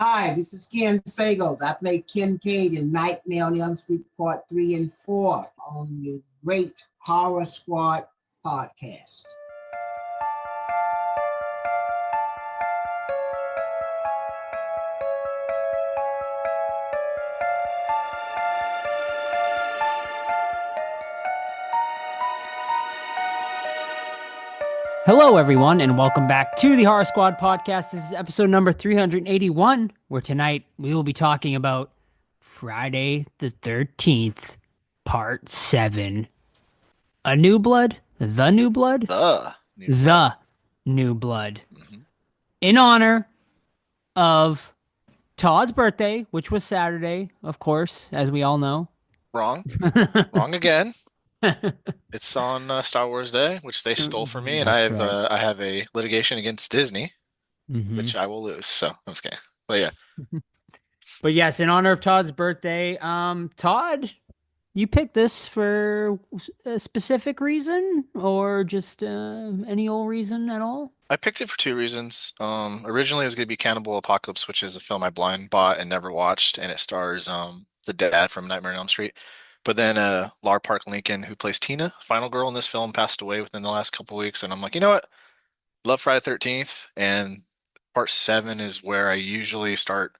Hi, this is Ken Sagos. I play Kincaid in Nightmare on Elm Street Part 3 and 4 on the Great Horror Squad podcast. Hello, everyone, and welcome back to the Horror Squad podcast. This is episode number 381, where tonight we will be talking about Friday the 13th, Part 7. A New Blood? The New Blood? The new blood. The New Blood. Mhm. In honor of Todd's birthday, which was Saturday, of course, as we all know. Wrong. Wrong again. It's on Star Wars Day, which they stole from me, and That's right. I have a litigation against Disney, Mhm. which I will lose. So I'm just kidding. But yeah, But yes, in honor of Todd's birthday, Todd, you picked this for a specific reason or just any old reason at all? I picked it for two reasons. Originally it was going to be Cannibal Apocalypse, which is a film I blind bought and never watched, and it stars the dad from Nightmare on Elm Street. But then Lar Park Lincoln, who plays Tina, final girl in this film, passed away within the last couple weeks, and I'm like, you know what? Love Friday the 13th, and Part 7 is where I usually start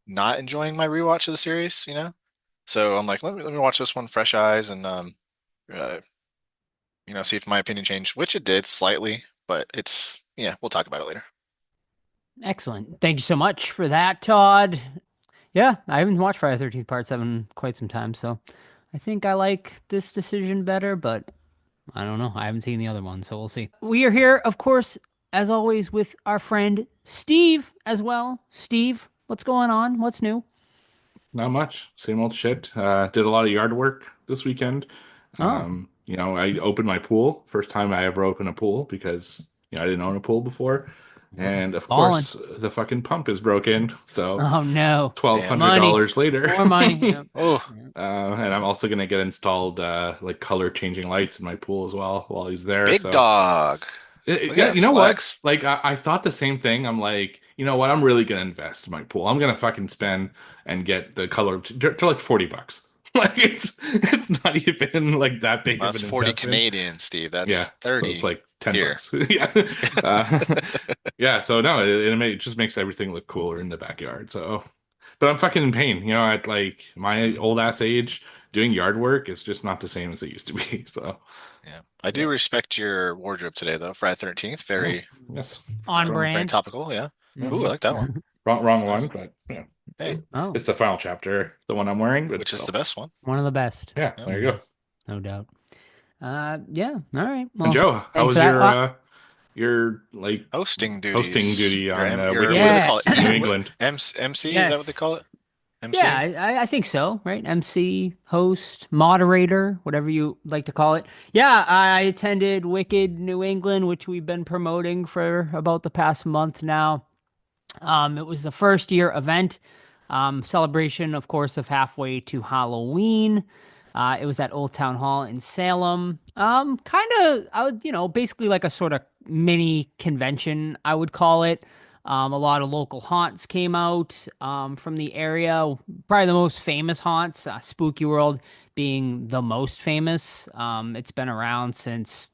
not enjoying my rewatch of the series, you know? So I'm like, let me watch this one fresh eyes and uh, see if my opinion changed, which it did slightly, but it's yeah, we'll talk about it later. Excellent. Thank you so much for that, Todd. Yeah, I haven't watched Friday the 13th Part 7 in quite some time, so I think I like this decision better, but I don't know. I haven't seen the other one, so we'll see. We are here, of course, as always, with our friend Steve as well. Steve, what's going on? What's new? Not much. Same old shit. Did a lot of yard work this weekend. Oh, I opened my pool. First time I ever opened a pool because, I didn't own a pool before. And of Ballin'. course, the fucking pump is broken. So Oh no. $1,200 later. More money. Yeah. Oh, And I'm also gonna get installed like color changing lights in my pool as well while he's there. big So dog. Look yeah, at you that know what? flex. Like I thought the same thing. I'm like, you know what? I'm really gonna invest in my pool. I'm gonna fucking spend and get the color to like $40. Like it's not even like that big of That's an 40 investment. Canadian, Steve. Yeah, That's so 30 it's like 10 here. bucks. Yeah, uh, yeah. So no, it just makes everything look cooler in the backyard. So, but I'm fucking in pain. At like my old ass age, doing yard work is just not the same as it used to be. So Yeah. I yeah. do respect your wardrobe today, though. Friday 13th. Oh, Very, yes. On Wrong, very brand. topical. Yeah. Ooh, mhm. I like that one. Wrong It's one, nice. but yeah. Hey, Oh, It's the final chapter, the one I'm wearing, but which is the still. best one. one of the best. Yeah, Yeah. there you go. No doubt. Yeah. All right. And Well, Joe, how thanks was for that. your like Hosting hosting duties. duty Your on M, your what do they Yeah. call it? New What England? MC? Is that what they Yes. call it? Yeah, MC? I think so, right? MC, host, moderator, whatever you like to call it. Yeah, I attended Wicked New England, which we've been promoting for about the past month now. It was the first year event, celebration, of course, of halfway to Halloween. It was at Old Town Hall in Salem. Kind of, I would, basically like a sort of mini convention, I would call it. A lot of local haunts came out from the area. Probably the most famous haunts, Spooky World being the most famous. It's been around since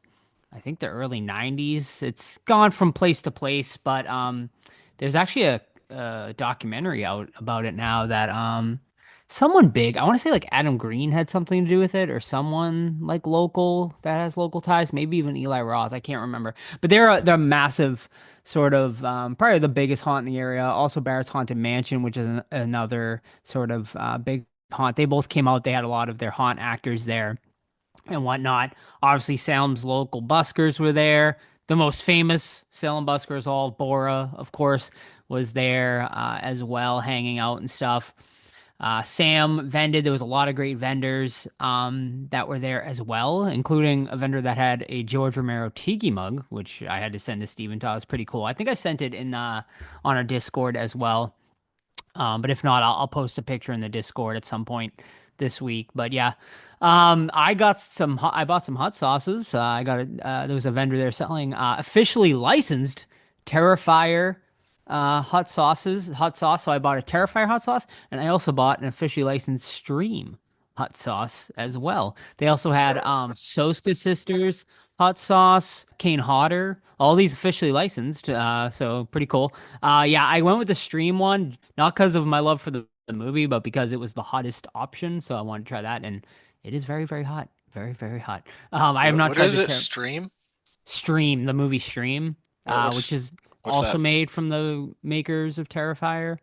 I think the early 90s. It's gone from place to place, but there's actually a documentary out about it now that someone big, I want to say like Adam Green had something to do with it or someone like local that has local ties, maybe even Eli Roth, I can't remember. But they're massive sort of probably the biggest haunt in the area. Also Barrett's Haunted Mansion, which is another sort of big haunt. They both came out, they had a lot of their haunt actors there and whatnot. Obviously, Salem's local buskers were there. The most famous Salem buskers, all Bora, of course, was there as well, hanging out and stuff. Sam vended. There was a lot of great vendors that were there as well, including a vendor that had a George Romero tiki mug, which I had to send to Steven. Thought it was pretty cool. I think I sent it in on our Discord as well. But if not, I'll post a picture in the Discord at some point this week. But yeah, I got some. I bought some hot sauces. I got there was a vendor there selling officially licensed Terrifier hot sauces, hot sauce. So I bought a Terrifier hot sauce, and I also bought an officially licensed Stream hot sauce as well. They also had Soska Sisters hot sauce, Kane Hodder, all these officially licensed. So pretty cool. Yeah, I went with the Stream one, not because of my love for the movie, but because it was the hottest option. So I wanted to try that, and it is very, very hot. Very, very hot. I have not What tried is the it? Stream? Stream, the movie Stream, which What's is what's also that? made from the makers of Terrifier.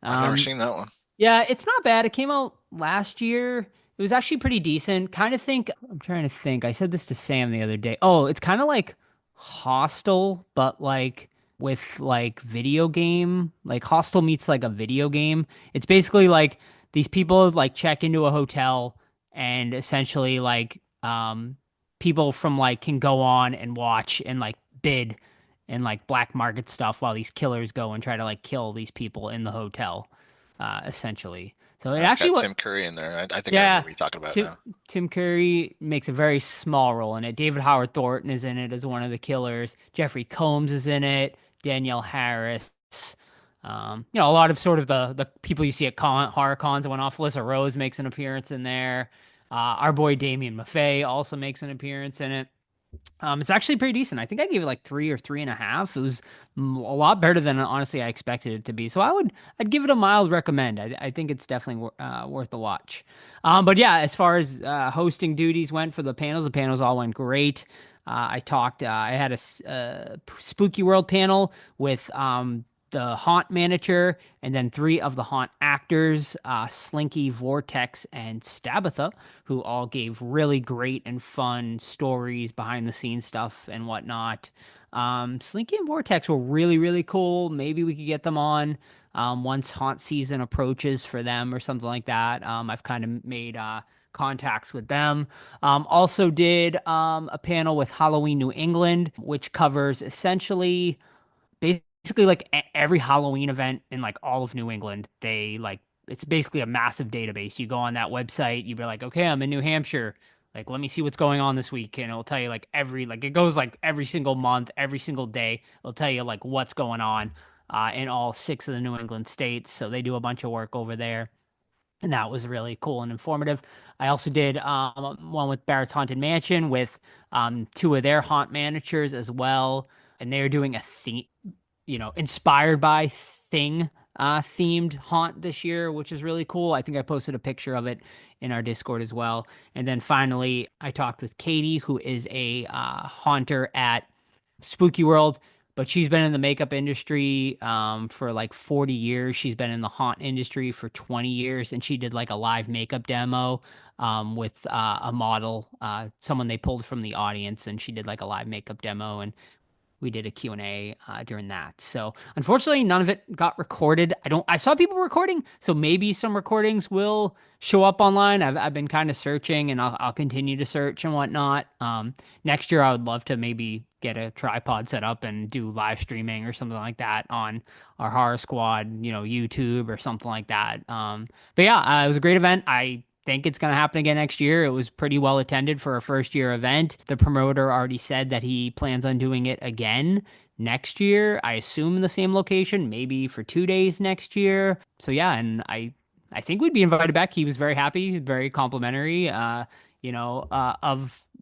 I've never Um, seen that one. yeah, it's not bad. It came out last year. It was actually pretty decent. Kind of think, I'm trying to think. I said this to Sam the other day. Oh, it's kind of like Hostel, but like with like video game. Like Hostel meets like a video game. It's basically like these people like check into a hotel and essentially like people from like can go on and watch and like bid and like black market stuff while these killers go and try to like kill these people in the hotel essentially. So it It's actually got what Tim Curry in there. I think I remember yeah, what you're talking about Tim now. Tim Curry makes a very small role in it. David Howard Thornton is in it as one of the killers. Jeffrey Combs is in it. Danielle Harris. A lot of sort of the people you see at horror cons and went off. Alyssa Rose makes an appearance in there. Our boy Damien Maffei also makes an appearance in it. It's actually pretty decent. I think I gave it like 3 or 3.5. It was a lot better than honestly I expected it to be. So I'd give it a mild recommend. I think it's definitely worth a watch. But yeah, as far as hosting duties went for the panels all went great. I had a Spooky World panel with the Haunt manager and then three of the Haunt actors, Slinky, Vortex, and Stabatha, who all gave really great and fun stories, behind the scenes stuff, and whatnot. Slinky and Vortex were really, really cool. Maybe we could get them on once haunt season approaches for them or something like that. I've kind of made contacts with them. Also did a panel with Halloween New England, which covers essentially basically like every Halloween event in like all of New England. They like it's basically a massive database. You go on that website, you be like, okay, I'm in New Hampshire. Like, let me see what's going on this week, and it'll tell you like it goes like every single month, every single day. It'll tell you like what's going on in all six of the New England states. So they do a bunch of work over there, and that was really cool and informative. I also did one with Barrett's Haunted Mansion with two of their haunt managers as well, and they're doing a theme, inspired by Thing themed haunt this year, which is really cool. I think I posted a picture of it in our Discord as well. And then finally, I talked with Katie, who is a haunter at Spooky World, but she's been in the makeup industry for like 40 years. She's been in the haunt industry for 20 years, and she did like a live makeup demo with a model, someone they pulled from the audience, and she did like a live makeup demo, and we did a Q&A during that. So unfortunately, none of it got recorded. I saw people recording, so maybe some recordings will show up online. I've been kind of searching, and I'll continue to search and whatnot. Next year, I would love to maybe get a tripod set up and do live streaming or something like that on our Horror Squad, YouTube or something like that. But yeah, it was a great event. I think it's going to happen again next year. It was pretty well attended for a first year event. The promoter already said that he plans on doing it again next year. I assume in the same location, maybe for 2 days next year. So yeah, and I think we'd be invited back. He was very happy, very complimentary, of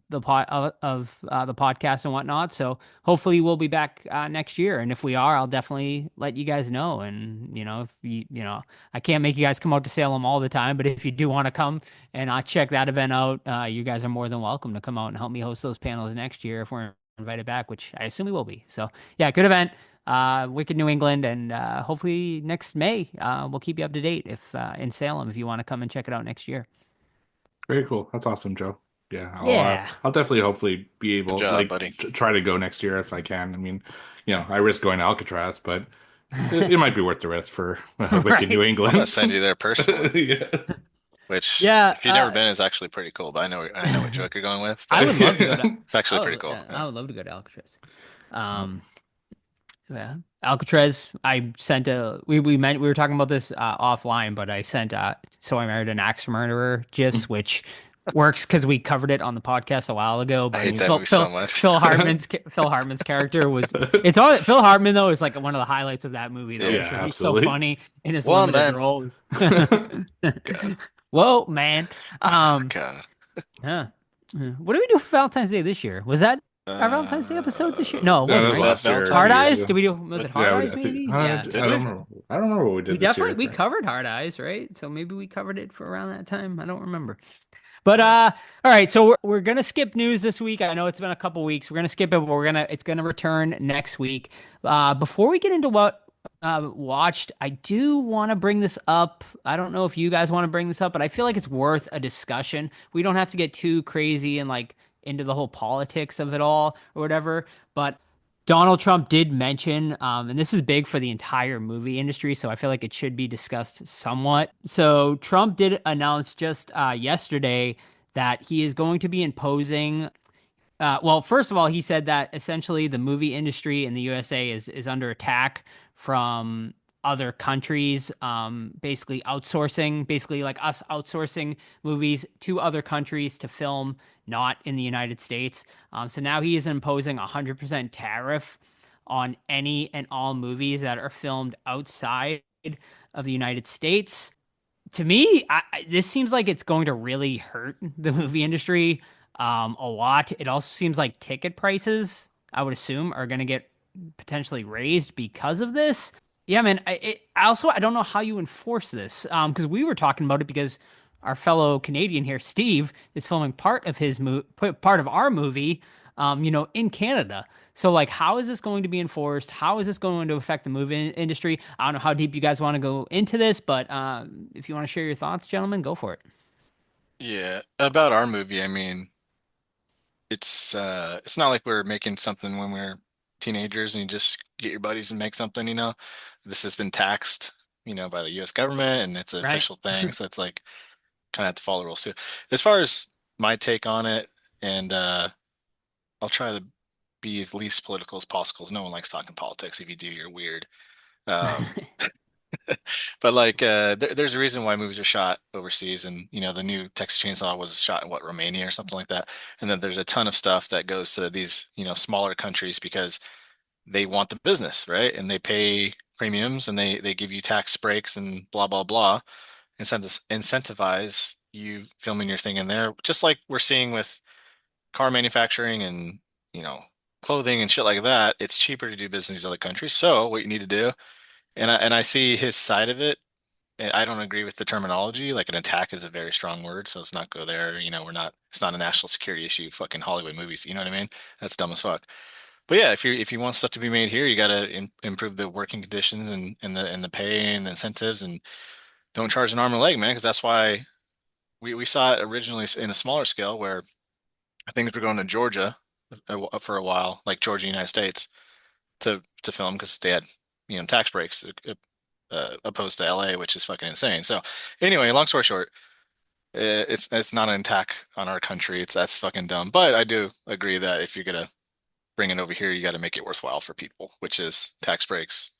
the podcast and whatnot. So hopefully we'll be back next year. And if we are, I'll definitely let you guys know. And if I can't make you guys come out to Salem all the time, but if you do want to come and check that event out, you guys are more than welcome to come out and help me host those panels next year if we're invited back, which I assume we will be. So yeah, good event. Wicked New England, and hopefully next May we'll keep you up to date if in Salem if you want to come and check it out next year. Very cool. That's awesome, Joe. Yeah, Yeah. I'll definitely hopefully be Good able job, buddy. try to go next year if I can. I mean, I risk going to Alcatraz, but it might be worth the risk for Wicked Right. New I'm England. gonna send you there personally, Yeah. which Yeah, if you've never been is actually pretty cool. But I know what joke you're going with. I But would love to go to. it's actually pretty cool. I would love to go to Alcatraz. Yeah, Alcatraz. I sent we were talking about this offline, but I sent So I Married an Axe Murderer gifs, which works because we covered it on the podcast a while ago. I But hate that movie so much. Phil Hartman's character was. It's all Phil Hartman though is like one of the highlights of that movie though. Yeah, For sure. He's so absolutely. funny in his Well, limited man. roles. God. Whoa, man. God. Yeah. What did we do for Valentine's Day this year? Was that our Valentine's Day episode this year? No, it Yeah, that wasn't. was Right? last year. Hard Valentine's Eyes? Did we do? Was it Hard Yeah, Eyes? I think, Maybe. Yeah. I don't remember. I don't remember what we did We this definitely year. we covered Hard Eyes, right? So maybe we covered it for around that time. I don't remember. But all right, so we're gonna skip news this week. I know it's been a couple weeks. We're gonna skip it, but it's gonna return next week. Before we get into what watched, I do want to bring this up. I don't know if you guys want to bring this up, but I feel like it's worth a discussion. We don't have to get too crazy and like into the whole politics of it all or whatever. But Donald Trump did mention, and this is big for the entire movie industry, so I feel like it should be discussed somewhat. So Trump did announce just yesterday that he is going to be imposing. Well, first of all, he said that essentially the movie industry in the USA is under attack from other countries, basically outsourcing, basically like us outsourcing movies to other countries to film not in the United States. So now he is imposing 100% tariff on any and all movies that are filmed outside of the United States. To me, this seems like it's going to really hurt the movie industry a lot. It also seems like ticket prices, I would assume, are going to get potentially raised because of this. Yeah, man. I don't know how you enforce this because we were talking about it because our fellow Canadian here, Steve, is filming part of our movie, in Canada. So, like, how is this going to be enforced? How is this going to affect the movie industry? I don't know how deep you guys want to go into this, but if you want to share your thoughts, gentlemen, go for it. Yeah, about our movie, I mean, it's not like we're making something when we're teenagers and you just get your buddies and make something, you know. This has been taxed, by the US government and it's an Right? official thing, so it's like kind of have to follow the rules too. As far as my take on it, and I'll try to be as least political as possible, 'cause no one likes talking politics. If you do, you're weird. Um, but like, there's a reason why movies are shot overseas, and the new Texas Chainsaw was shot in what, Romania or something like that. And then there's a ton of stuff that goes to these, smaller countries because they want the business, right? And they pay premiums and they give you tax breaks and blah blah blah, incentivize you filming your thing in there, just like we're seeing with car manufacturing and clothing and shit like that. It's cheaper to do business in these other countries. So what you need to do, and I see his side of it. And I don't agree with the terminology. Like, an attack is a very strong word, so let's not go there. We're not. It's not a national security issue. Fucking Hollywood movies. You know what I mean? That's dumb as fuck. But yeah, if you want stuff to be made here, you got to improve the working conditions and the pay and the incentives, and don't charge an arm and a leg, man. Because that's why we saw it originally in a smaller scale, where I think we're going to Georgia for a while, like Georgia, United States, to film because they had tax breaks, opposed to LA, which is fucking insane. So anyway, long story short, it's not an attack on our country. That's fucking dumb. But I do agree that if you're gonna bring it over here, you got to make it worthwhile for people, which is tax breaks,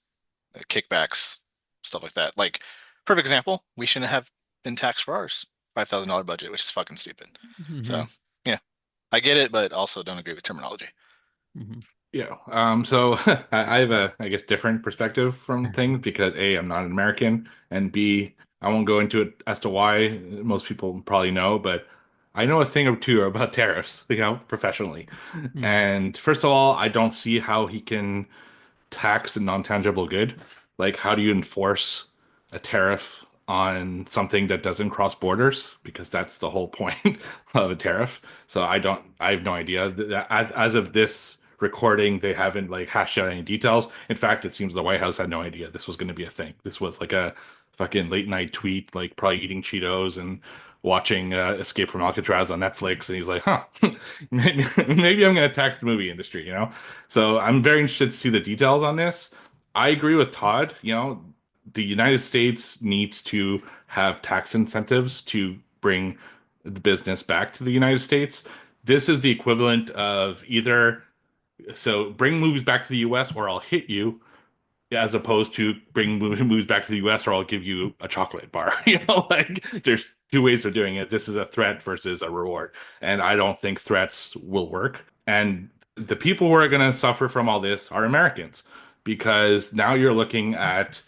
kickbacks, stuff like that. Like, perfect example, we shouldn't have been taxed for ours $5,000 budget, which is fucking stupid. So Mhm. yeah, I get it, but also don't agree with terminology. Mhm. Yeah. So I have a, I guess, different perspective from things because A, I'm not an American, and B, I won't go into it as to why. Most people probably know, but I know a thing or two about tariffs, professionally. Mhm. And first of all, I don't see how he can tax a non-tangible good. Like, how do you enforce a tariff on something that doesn't cross borders? Because that's the whole point of a tariff. So I have no idea. As of this recording, they haven't like hashed out any details. In fact, it seems the White House had no idea this was going to be a thing. This was like a fucking late night tweet, like probably eating Cheetos and watching Escape from Alcatraz on Netflix, and he's like, "Huh, maybe I'm going to tax the movie industry," So I'm very interested to see the details on this. I agree with Todd. The United States needs to have tax incentives to bring the business back to the United States. This is the equivalent of either, so bring movies back to the US or I'll hit you, as opposed to bring movies back to the US or I'll give you a chocolate bar. Like, there's two ways of doing it. This is a threat versus a reward. And I don't think threats will work. And the people who are going to suffer from all this are Americans, because now you're looking at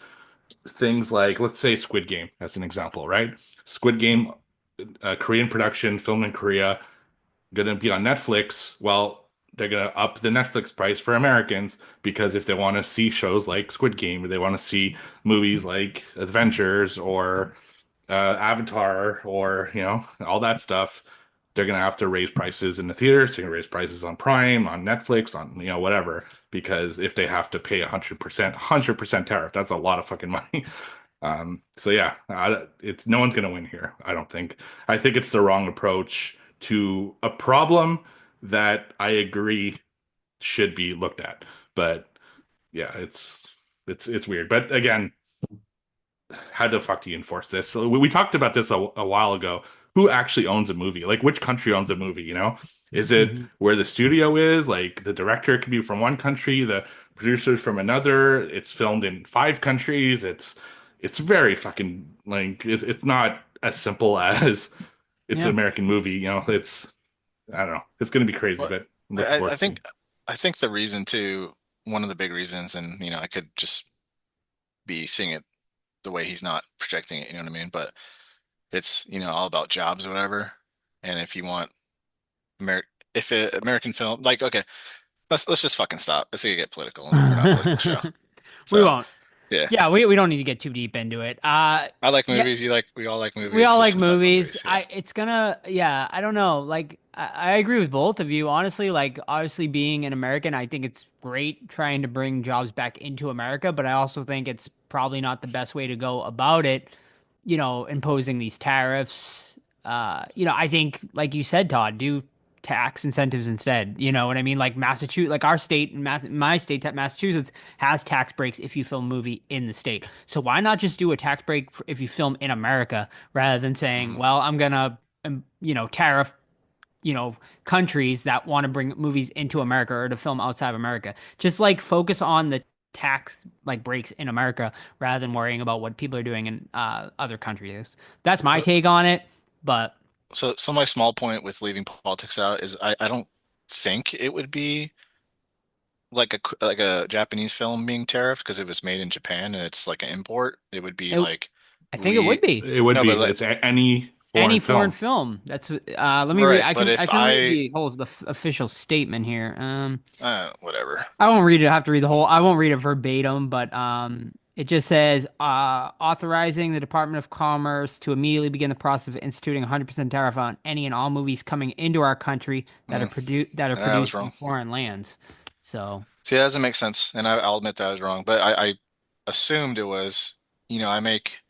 things like, let's say, Squid Game as an example, right? Squid Game, Korean production, filmed in Korea, going to be on Netflix. Well, they're going to up the Netflix price for Americans, because if they want to see shows like Squid Game, or they want to see movies like Adventures or Avatar, or all that stuff, they're gonna have to raise prices in the theaters. They're gonna raise prices on Prime, on Netflix, on whatever. Because if they have to pay 100% tariff, that's a lot of fucking money. So yeah, it's no one's gonna win here. I don't think. I think it's the wrong approach to a problem that I agree should be looked at. But yeah, it's weird. But again, how the fuck do you enforce this? So we talked about this a while ago. Who actually owns a movie? Like, which country owns a movie? Is it Mhm. where the studio is? Like, the director could be from one country, the producer's from another. It's filmed in 5 countries. It's very fucking, like, it's not as simple as it's an Yeah. American movie. It's, I don't know. It's gonna be crazy, But but I'm looking I forward to seeing. think the reason too, one of the big reasons, and I could just be seeing it the way he's not projecting it, you know what I mean? But it's, all about jobs or whatever. And if you want Amer if it, American film, like, okay, let's just fucking stop. Let's get political. We're not a political show. We So won't. yeah, Yeah, we don't need to get too deep into it. I like Yeah, movies. We all like we movies. all Let's like just talk about movies. movies. Yeah. It's gonna, yeah, I don't know. Like, I agree with both of you. Honestly, like, obviously being an American, I think it's great trying to bring jobs back into America, but I also think it's probably not the best way to go about it, imposing these tariffs. I think, like you said, Todd, do tax incentives instead. You know what I mean? Like Massachusetts, like our state, my state, Massachusetts, has tax breaks if you film a movie in the state. So why not just do a tax break if you film in America rather than saying, Mhm. well, I'm gonna, tariff, countries that want to bring movies into America or to film outside of America. Just like focus on the tax like breaks in America rather than worrying about what people are doing in other countries. That's my So, take on it. But so my small point with leaving politics out is I don't think it would be like a Japanese film being tariffed because it was made in Japan and it's like an import. It would be it, like I think it would we be. It would no, be. but like It's any Any foreign foreign film. film. That's what, let me read. right. I But can I if can read the whole official statement here. whatever. I won't read it. I have to read the whole. I won't read it verbatim, but it just says authorizing the Department of Commerce to immediately begin the process of instituting 100% tariff on any and all movies coming into our country Mm, that are I was produced in wrong. foreign lands. So, See, that doesn't make sense, and I'll admit that I was wrong. But I assumed it was, I make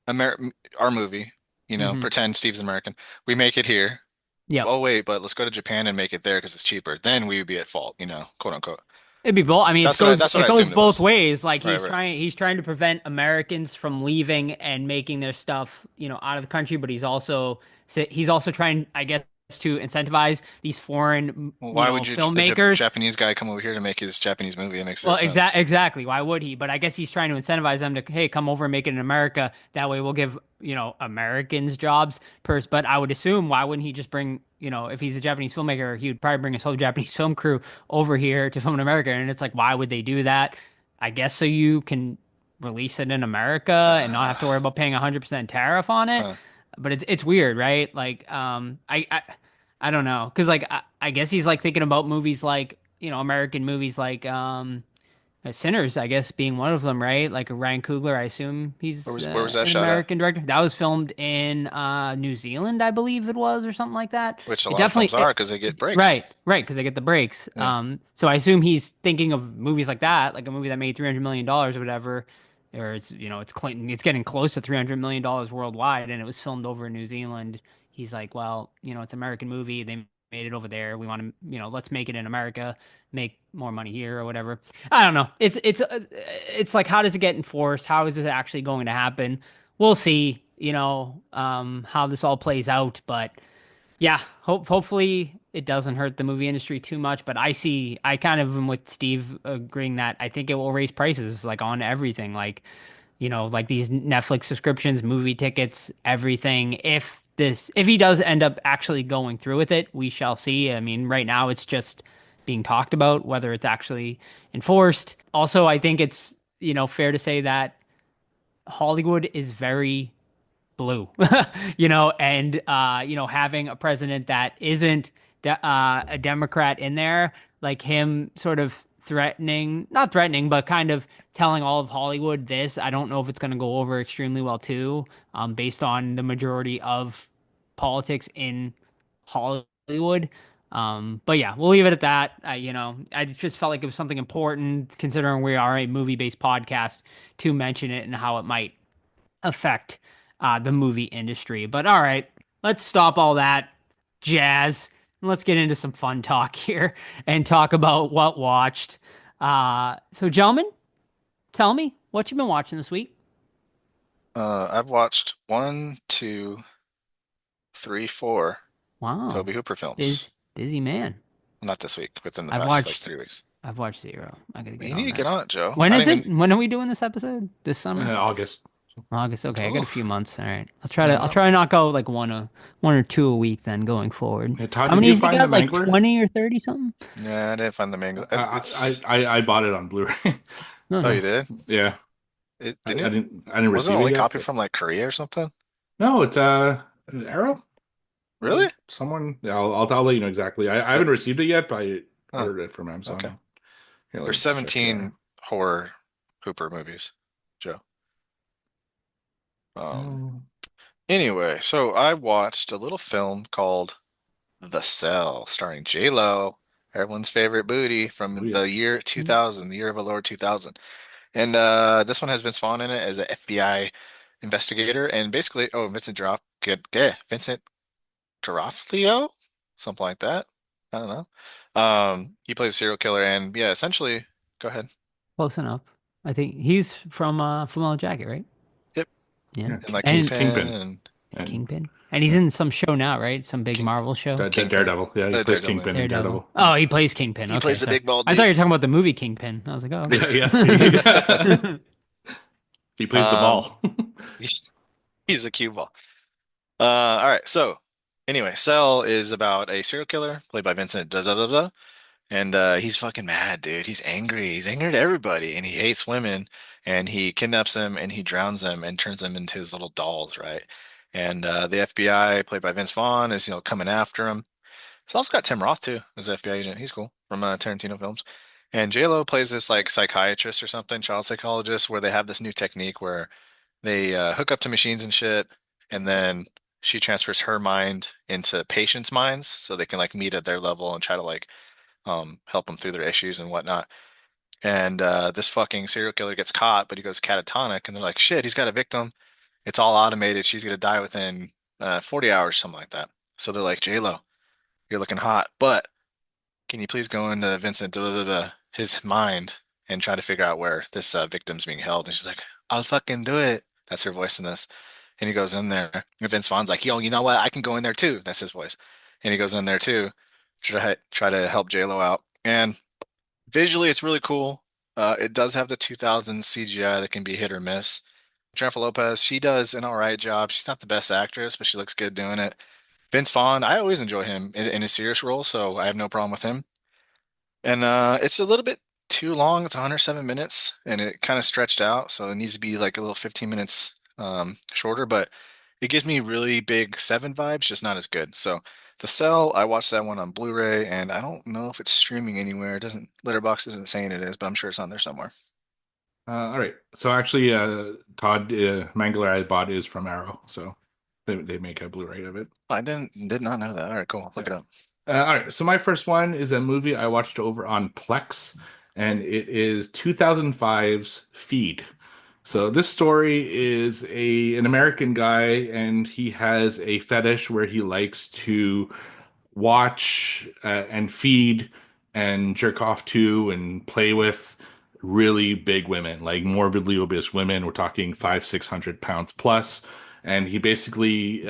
Amer our movie, hmm pretend Steve's American. We make it here. yep. Oh wait, but let's go to Japan and make it there because it's cheaper. Then we would be at fault, quote unquote. It'd be both. I mean, That's what it I goes assumed it both was. ways. Like Right, right. he's trying to prevent Americans from leaving and making their stuff, out of the country, but he's also trying, I guess, to incentivize these foreign, Well, why would you a filmmakers. Japanese guy come over here to make his Japanese movie? It makes zero Well, sense. exactly. Why would he? But I guess he's trying to incentivize them to, hey, come over and make it in America. That way we'll give, Americans jobs first. But I would assume, why wouldn't he just bring, if he's a Japanese filmmaker, he would probably bring his whole Japanese film crew over here to film in America. And it's like, why would they do that? I guess so you can release it in America and not Uh, have to worry about paying 100% tariff on it. huh. But it's weird, right? Like, I don't know, because like I guess he's like thinking about movies like American movies like Sinners, I guess being one of them, right? Like Ryan Coogler, I assume he's Where was that an shot at? American director. That was filmed in New Zealand, I believe it was, or something like that. Which a It lot of films definitely are because they get breaks. right, right, because they get the breaks. Yeah. So I assume he's thinking of movies like that, like a movie that made $300 million or whatever, or it's getting close to $300 million worldwide, and it was filmed over in New Zealand. He's like, well, it's an American movie. They made it over there. We want to, let's make it in America, make more money here or whatever. I don't know. It's like, how does it get enforced? How is this actually going to happen? We'll see, how this all plays out, but yeah, hopefully it doesn't hurt the movie industry too much, but I kind of am with Steve agreeing that I think it will raise prices like on everything. Like like these Netflix subscriptions, movie tickets, everything. If he does end up actually going through with it, we shall see. I mean, right now it's just being talked about whether it's actually enforced. Also, I think it's, fair to say that Hollywood is very blue, and having a president that isn't a Democrat in there, like him sort of not threatening, but kind of telling all of Hollywood this. I don't know if it's going to go over extremely well too, based on the majority of politics in Hollywood. But yeah, we'll leave it at that. I just felt like it was something important considering we are a movie-based podcast to mention it and how it might affect the movie industry. But all right, let's stop all that jazz and let's get into some fun talk here and talk about what watched. So, gentlemen, tell me what you've been watching this week. I've watched 1, 2, 3, 4 Wow, Toby Hooper films. busy man. Not this week, within the I've past like watched 3 weeks. I've watched 0. I gotta get You on need to that. get on it, Joe. When I is don't it? When are we doing this episode? This summer? August. August. Okay, I got a Oof. few months. All right, I'll try to knock out like one or two a week then going forward. Yeah, Todd, How did many you you find got? the Like Mangler? 20 or 30 something? Yeah, I didn't find the mango. I bought it on Blu-ray. No, Oh, you nice. did? Yeah, It I didn't. didn't Wasn't receive it it only yet. copied But... from like Korea or something? No, it's Arrow. Really? Someone. Yeah, I'll let you know exactly. I haven't received it yet, but I Huh, ordered it from Amazon. okay. Here, let There's me check here. 17 horror Hooper movies, Joe. Um, Anyway, so I watched a little film called The Cell, starring J-Lo, everyone's favorite booty oh from yeah. the year 2000, the year of our Lord 2000. And this one has Vince Vaughn in it as an FBI investigator, and basically, oh, Vincent D'Onofrio, something like that. I don't know. He plays a serial killer, and yeah, essentially, go ahead. Close enough. I think he's from Full Jacket, right? Yep, Yeah. Yeah, and like And Kingpin Kingpin and and Kingpin. And he's in some show now, right? Some big King Marvel show. Kingpin, Daredevil. Yeah, he plays Daredevil. Kingpin in Daredevil. Daredevil. Oh, he plays Kingpin. He Okay, plays the sorry. big bald I thought you were dude. talking about the movie Kingpin. I was like, oh, okay. Yes, he plays the Um, ball. he's a cue ball. All right. So anyway, Cell is about a serial killer played by Vincent da da da da, and he's fucking mad, dude. He's angry. He's angry at everybody, and he hates women. And he kidnaps them, and he drowns them, and turns them into his little dolls, right? And the FBI, played by Vince Vaughn, is coming after him. It's also got Tim Roth too as an FBI agent. He's cool from Tarantino films. And J-Lo plays this like psychiatrist or something, child psychologist, where they have this new technique where they hook up to machines and shit, and then she transfers her mind into patients' minds so they can like meet at their level and try to like help them through their issues and whatnot. And this fucking serial killer gets caught, but he goes catatonic, and they're like, "Shit, he's got a victim. It's all automated. She's gonna die within 40 hours, something like that." So they're like, "J-Lo, you're looking hot, but can you please go into Vincent his mind and try to figure out where this victim's being held?" And she's like, "I'll fucking do it." That's her voice in this. And he goes in there. And Vince Vaughn's like, "Yo, you know what? I can go in there too." That's his voice. And he goes in there too, try to help J-Lo out. And visually, it's really cool. It does have the 2000 CGI that can be hit or miss. Jennifer Lopez, she does an all right job. She's not the best actress, but she looks good doing it. Vince Vaughn, I always enjoy him in a serious role, so I have no problem with him. And it's a little bit too long. It's 107 minutes, and it kind of stretched out, so it needs to be like a little 15 minutes shorter. But it gives me really big Seven vibes, just not as good. So The Cell, I watched that one on Blu-ray, and I don't know if it's streaming anywhere. It doesn't. Letterboxd isn't saying it is, but I'm sure it's on there somewhere. All right. So actually, Todd Mangler I bought is from Arrow, so they make a Blu-ray of it. I did not know that. All right, cool. Look it up. All right. So my first one is a movie I watched over on Plex, and it is 2005's Feed. So this story is an American guy, and he has a fetish where he likes to watch and feed and jerk off to and play with really big women, like morbidly obese women. We're talking 500-600 pounds plus. And he basically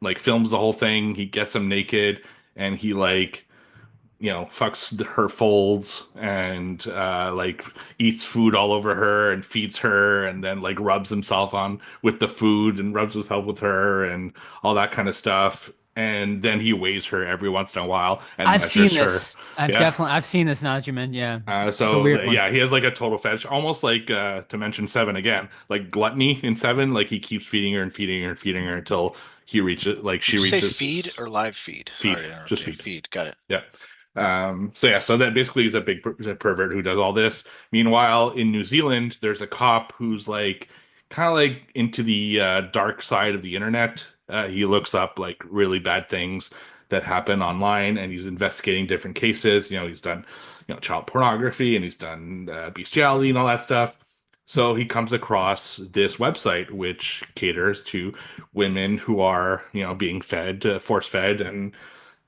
like films the whole thing. He gets them naked and he like fucks her folds and like eats food all over her and feeds her and then like rubs himself on with the food and rubs himself with her and all that kind of stuff. And then he weighs her every once in a while and I've seen measures her. this. Yeah. I've seen this now that you meant, yeah. It's a So weird one. yeah, he has like a total fetish, almost like to mention Seven again, like gluttony in Seven. Like he keeps feeding her and feeding her and feeding her until he reaches, like Did she you say reaches feed or live feed? feed, Sorry to interrupt just you. feed. Feed. Got it. Yeah. So yeah, so that basically is a big pervert who does all this. Meanwhile, in New Zealand, there's a cop who's like kind of like into the dark side of the internet. He looks up like really bad things that happen online, and he's investigating different cases. He's done, child pornography, and he's done bestiality and all that stuff. So he comes across this website which caters to women who are, being fed, force fed, and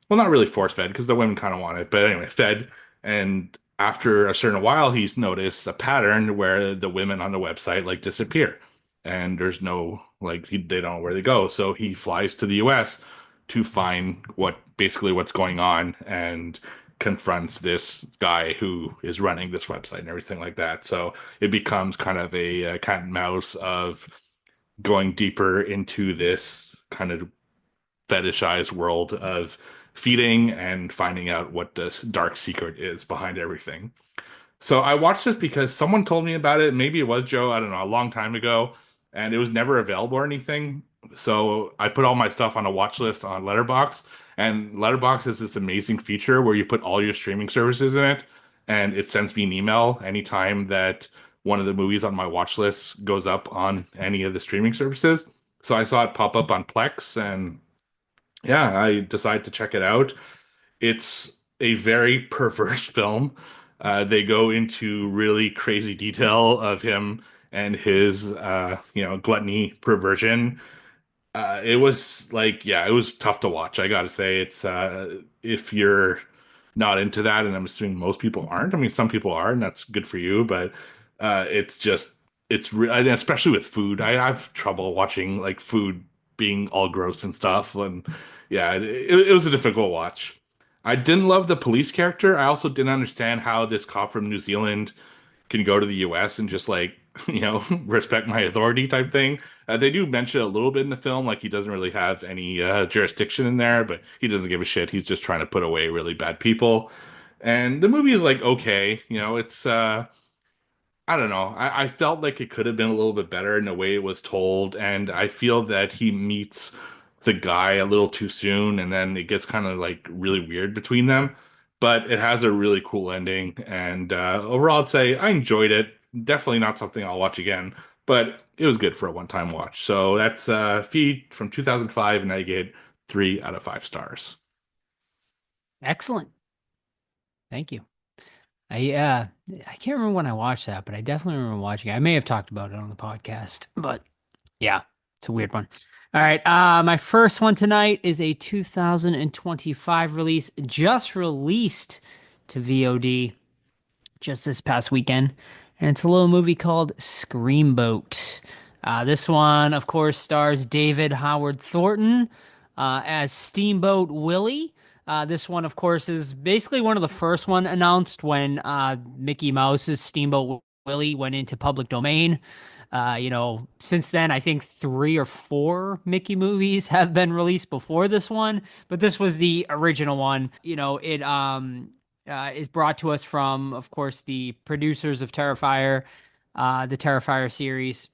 well, not really force fed because the women kind of want it, but anyway, fed. And after a certain while, he's noticed a pattern where the women on the website like disappear, and there's no like they don't know where they go. So he flies to the U.S. to find what's going on and confronts this guy who is running this website and everything like that. So it becomes kind of a cat and mouse of going deeper into this kind of fetishized world of feeding and finding out what the dark secret is behind everything. So I watched this because someone told me about it. Maybe it was Joe, I don't know, a long time ago, and it was never available or anything. So I put all my stuff on a watch list on Letterbox, and Letterbox has this amazing feature where you put all your streaming services in it, and it sends me an email anytime that one of the movies on my watch list goes up on any of the streaming services. So I saw it pop up on Plex, and yeah, I decided to check it out. It's a very perverse film. They go into really crazy detail of him and his, gluttony perversion. It was like, yeah, it was tough to watch. I gotta say, it's if you're not into that, and I'm assuming most people aren't. I mean, some people are, and that's good for you. But it's just, and especially with food. I have trouble watching like food being all gross and stuff, and yeah, it was a difficult watch. I didn't love the police character. I also didn't understand how this cop from New Zealand can go to the US and just like, respect my authority type thing. They do mention it a little bit in the film, like he doesn't really have any jurisdiction in there, but he doesn't give a shit. He's just trying to put away really bad people. And the movie is like okay, it's I don't know. I felt like it could have been a little bit better in the way it was told, and I feel that he meets the guy a little too soon, and then it gets kind of like really weird between them. But it has a really cool ending, and overall, I'd say I enjoyed it. Definitely not something I'll watch again, but it was good for a one-time watch. So that's Feed from 2005, and I get 3 out of 5 stars. Excellent. Thank you. I can't remember when I watched that, but I definitely remember watching it. I may have talked about it on the podcast, but yeah, it's a weird one. All right, my first one tonight is a 2025 release, just released to VOD just this past weekend, and it's a little movie called Screamboat. This one, of course, stars David Howard Thornton as Steamboat Willie. This one, of course, is basically one of the first one announced when Mickey Mouse's Steamboat Willie went into public domain. Since then, I think 3 or 4 Mickey movies have been released before this one, but this was the original one. It is brought to us from, of course, the producers of Terrifier, the Terrifier series.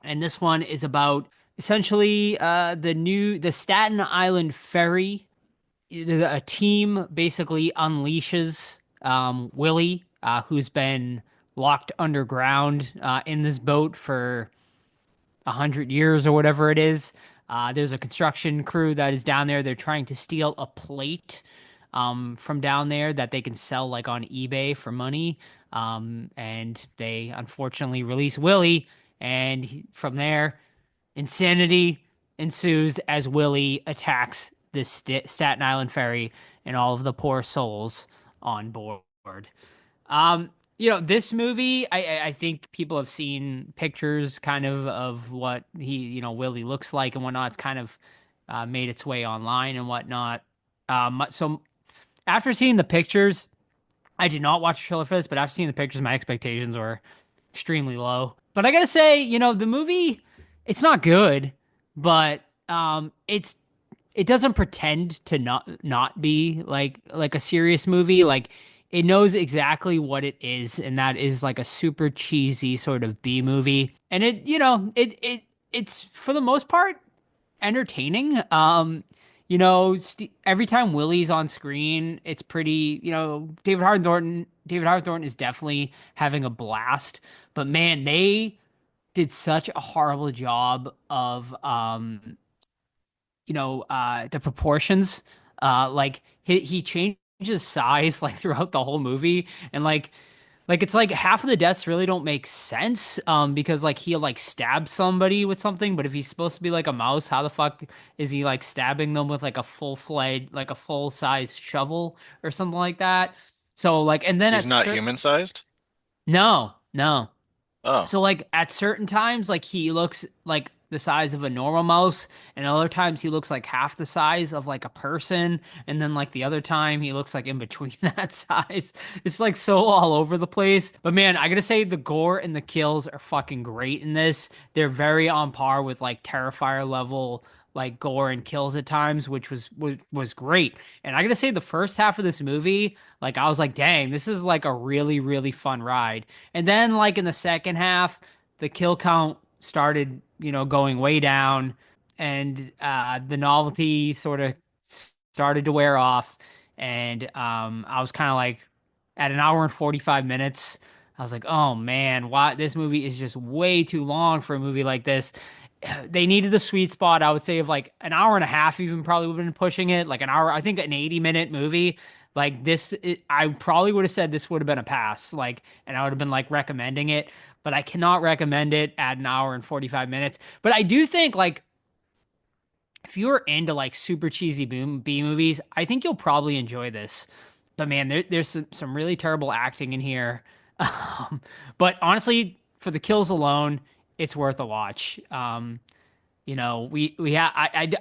And this one is about essentially the Staten Island ferry. A team basically unleashes Willie, who's been locked underground in this boat for 100 years or whatever it is. There's a construction crew that is down there. They're trying to steal a plate from down there that they can sell like on eBay for money. And they unfortunately release Willie, and from there, insanity ensues as Willie attacks this Staten Island ferry and all of the poor souls on board. This movie, I think people have seen pictures kind of what Willie looks like and whatnot. It's kind of made its way online and whatnot. So after seeing the pictures, I did not watch the trailer for this, but after seeing the pictures, my expectations were extremely low. But I gotta say, the movie, it's not good, but it doesn't pretend to not be like a serious movie. Like it knows exactly what it is, and that is like a super cheesy sort of B movie. And it's for the most part entertaining. Every time Willie's on screen, it's pretty, David Howard Thornton is definitely having a blast. But man, they did such a horrible job of the proportions. Like he changes size like throughout the whole movie, and like it's like half of the deaths really don't make sense because like he'll like stab somebody with something, but if he's supposed to be like a mouse, how the fuck is he like stabbing them with like a full-fledged like a full-size shovel or something like that? So like and then He's at not certain human sized. no. Oh, So like at certain times, like he looks like the size of a normal mouse, and other times he looks like half the size of like a person, and then like the other time he looks like in between that size. It's like so all over the place. But man, I gotta say the gore and the kills are fucking great in this. They're very on par with like Terrifier level like gore and kills at times, which was great. And I gotta say the first half of this movie, like I was like, dang, this is like a really, really fun ride. And then like in the second half, the kill count started, going way down, and the novelty sort of started to wear off. And I was kind of like at an hour and 45 minutes, I was like, oh man, why this movie is just way too long for a movie like this. They needed the sweet spot, I would say, of like an hour and a half, even probably would have been pushing it. Like an hour, I think an 80-minute movie like this, I probably would have said this would have been a pass, like, and I would have been like recommending it, but I cannot recommend it at an hour and 45 minutes. But I do think like if you're into like super cheesy B movies, I think you'll probably enjoy this. But man, there's some really terrible acting in here. But honestly, for the kills alone, it's worth a watch. We have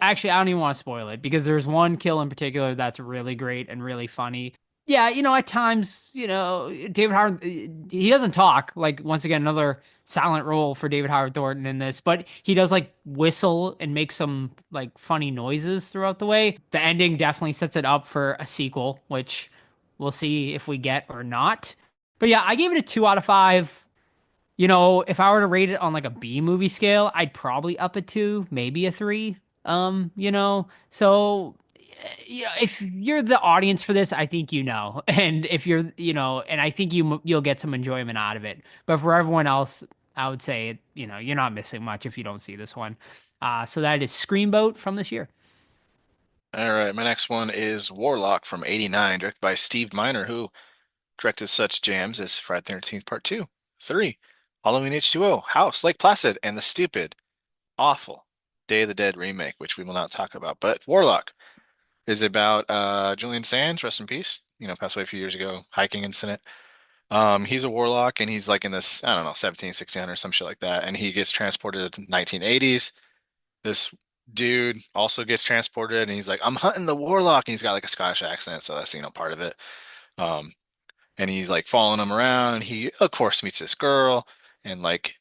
actually I don't even want to spoil it because there's one kill in particular that's really great and really funny. Yeah, at times, David Howard he doesn't talk. Like once again, another silent role for David Howard Thornton in this, but he does like whistle and make some like funny noises throughout the way. The ending definitely sets it up for a sequel, which we'll see if we get or not. But yeah, I gave it a 2 out of 5. If I were to rate it on like a B movie scale, I'd probably up it to maybe a 3. So if you're the audience for this, I think and if you're, and I think you'll get some enjoyment out of it. But for everyone else, I would say, you're not missing much if you don't see this one. So that is Screamboat from this year. all right. My next one is Warlock from '89, directed by Steve Miner, who directed such jams as Friday the 13th Part 2, 3, Halloween H2O, House, Lake Placid, and the stupid, awful Day of the Dead remake, which we will not talk about. But Warlock is about Julian Sands, rest in peace, passed away a few years ago, hiking incident. He's a warlock and he's like in this, I don't know, 17, 1600, some shit like that. And he gets transported to 1980s. This dude also gets transported and he's like, I'm hunting the warlock. And he's got like a Scottish accent, so that's, part of it. Um, and he's like following him around. And he, of course, meets this girl, and like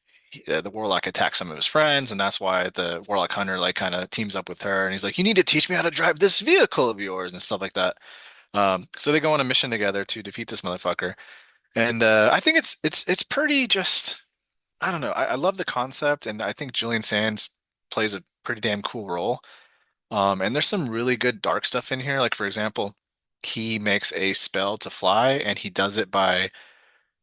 the warlock attacks some of his friends, and that's why the warlock hunter like kind of teams up with her. And he's like, "You need to teach me how to drive this vehicle of yours," and stuff like that. So they go on a mission together to defeat this motherfucker. And I think it's pretty just I don't know. I love the concept, and I think Julian Sands plays a pretty damn cool role. And there's some really good dark stuff in here. Like for example, he makes a spell to fly, and he does it by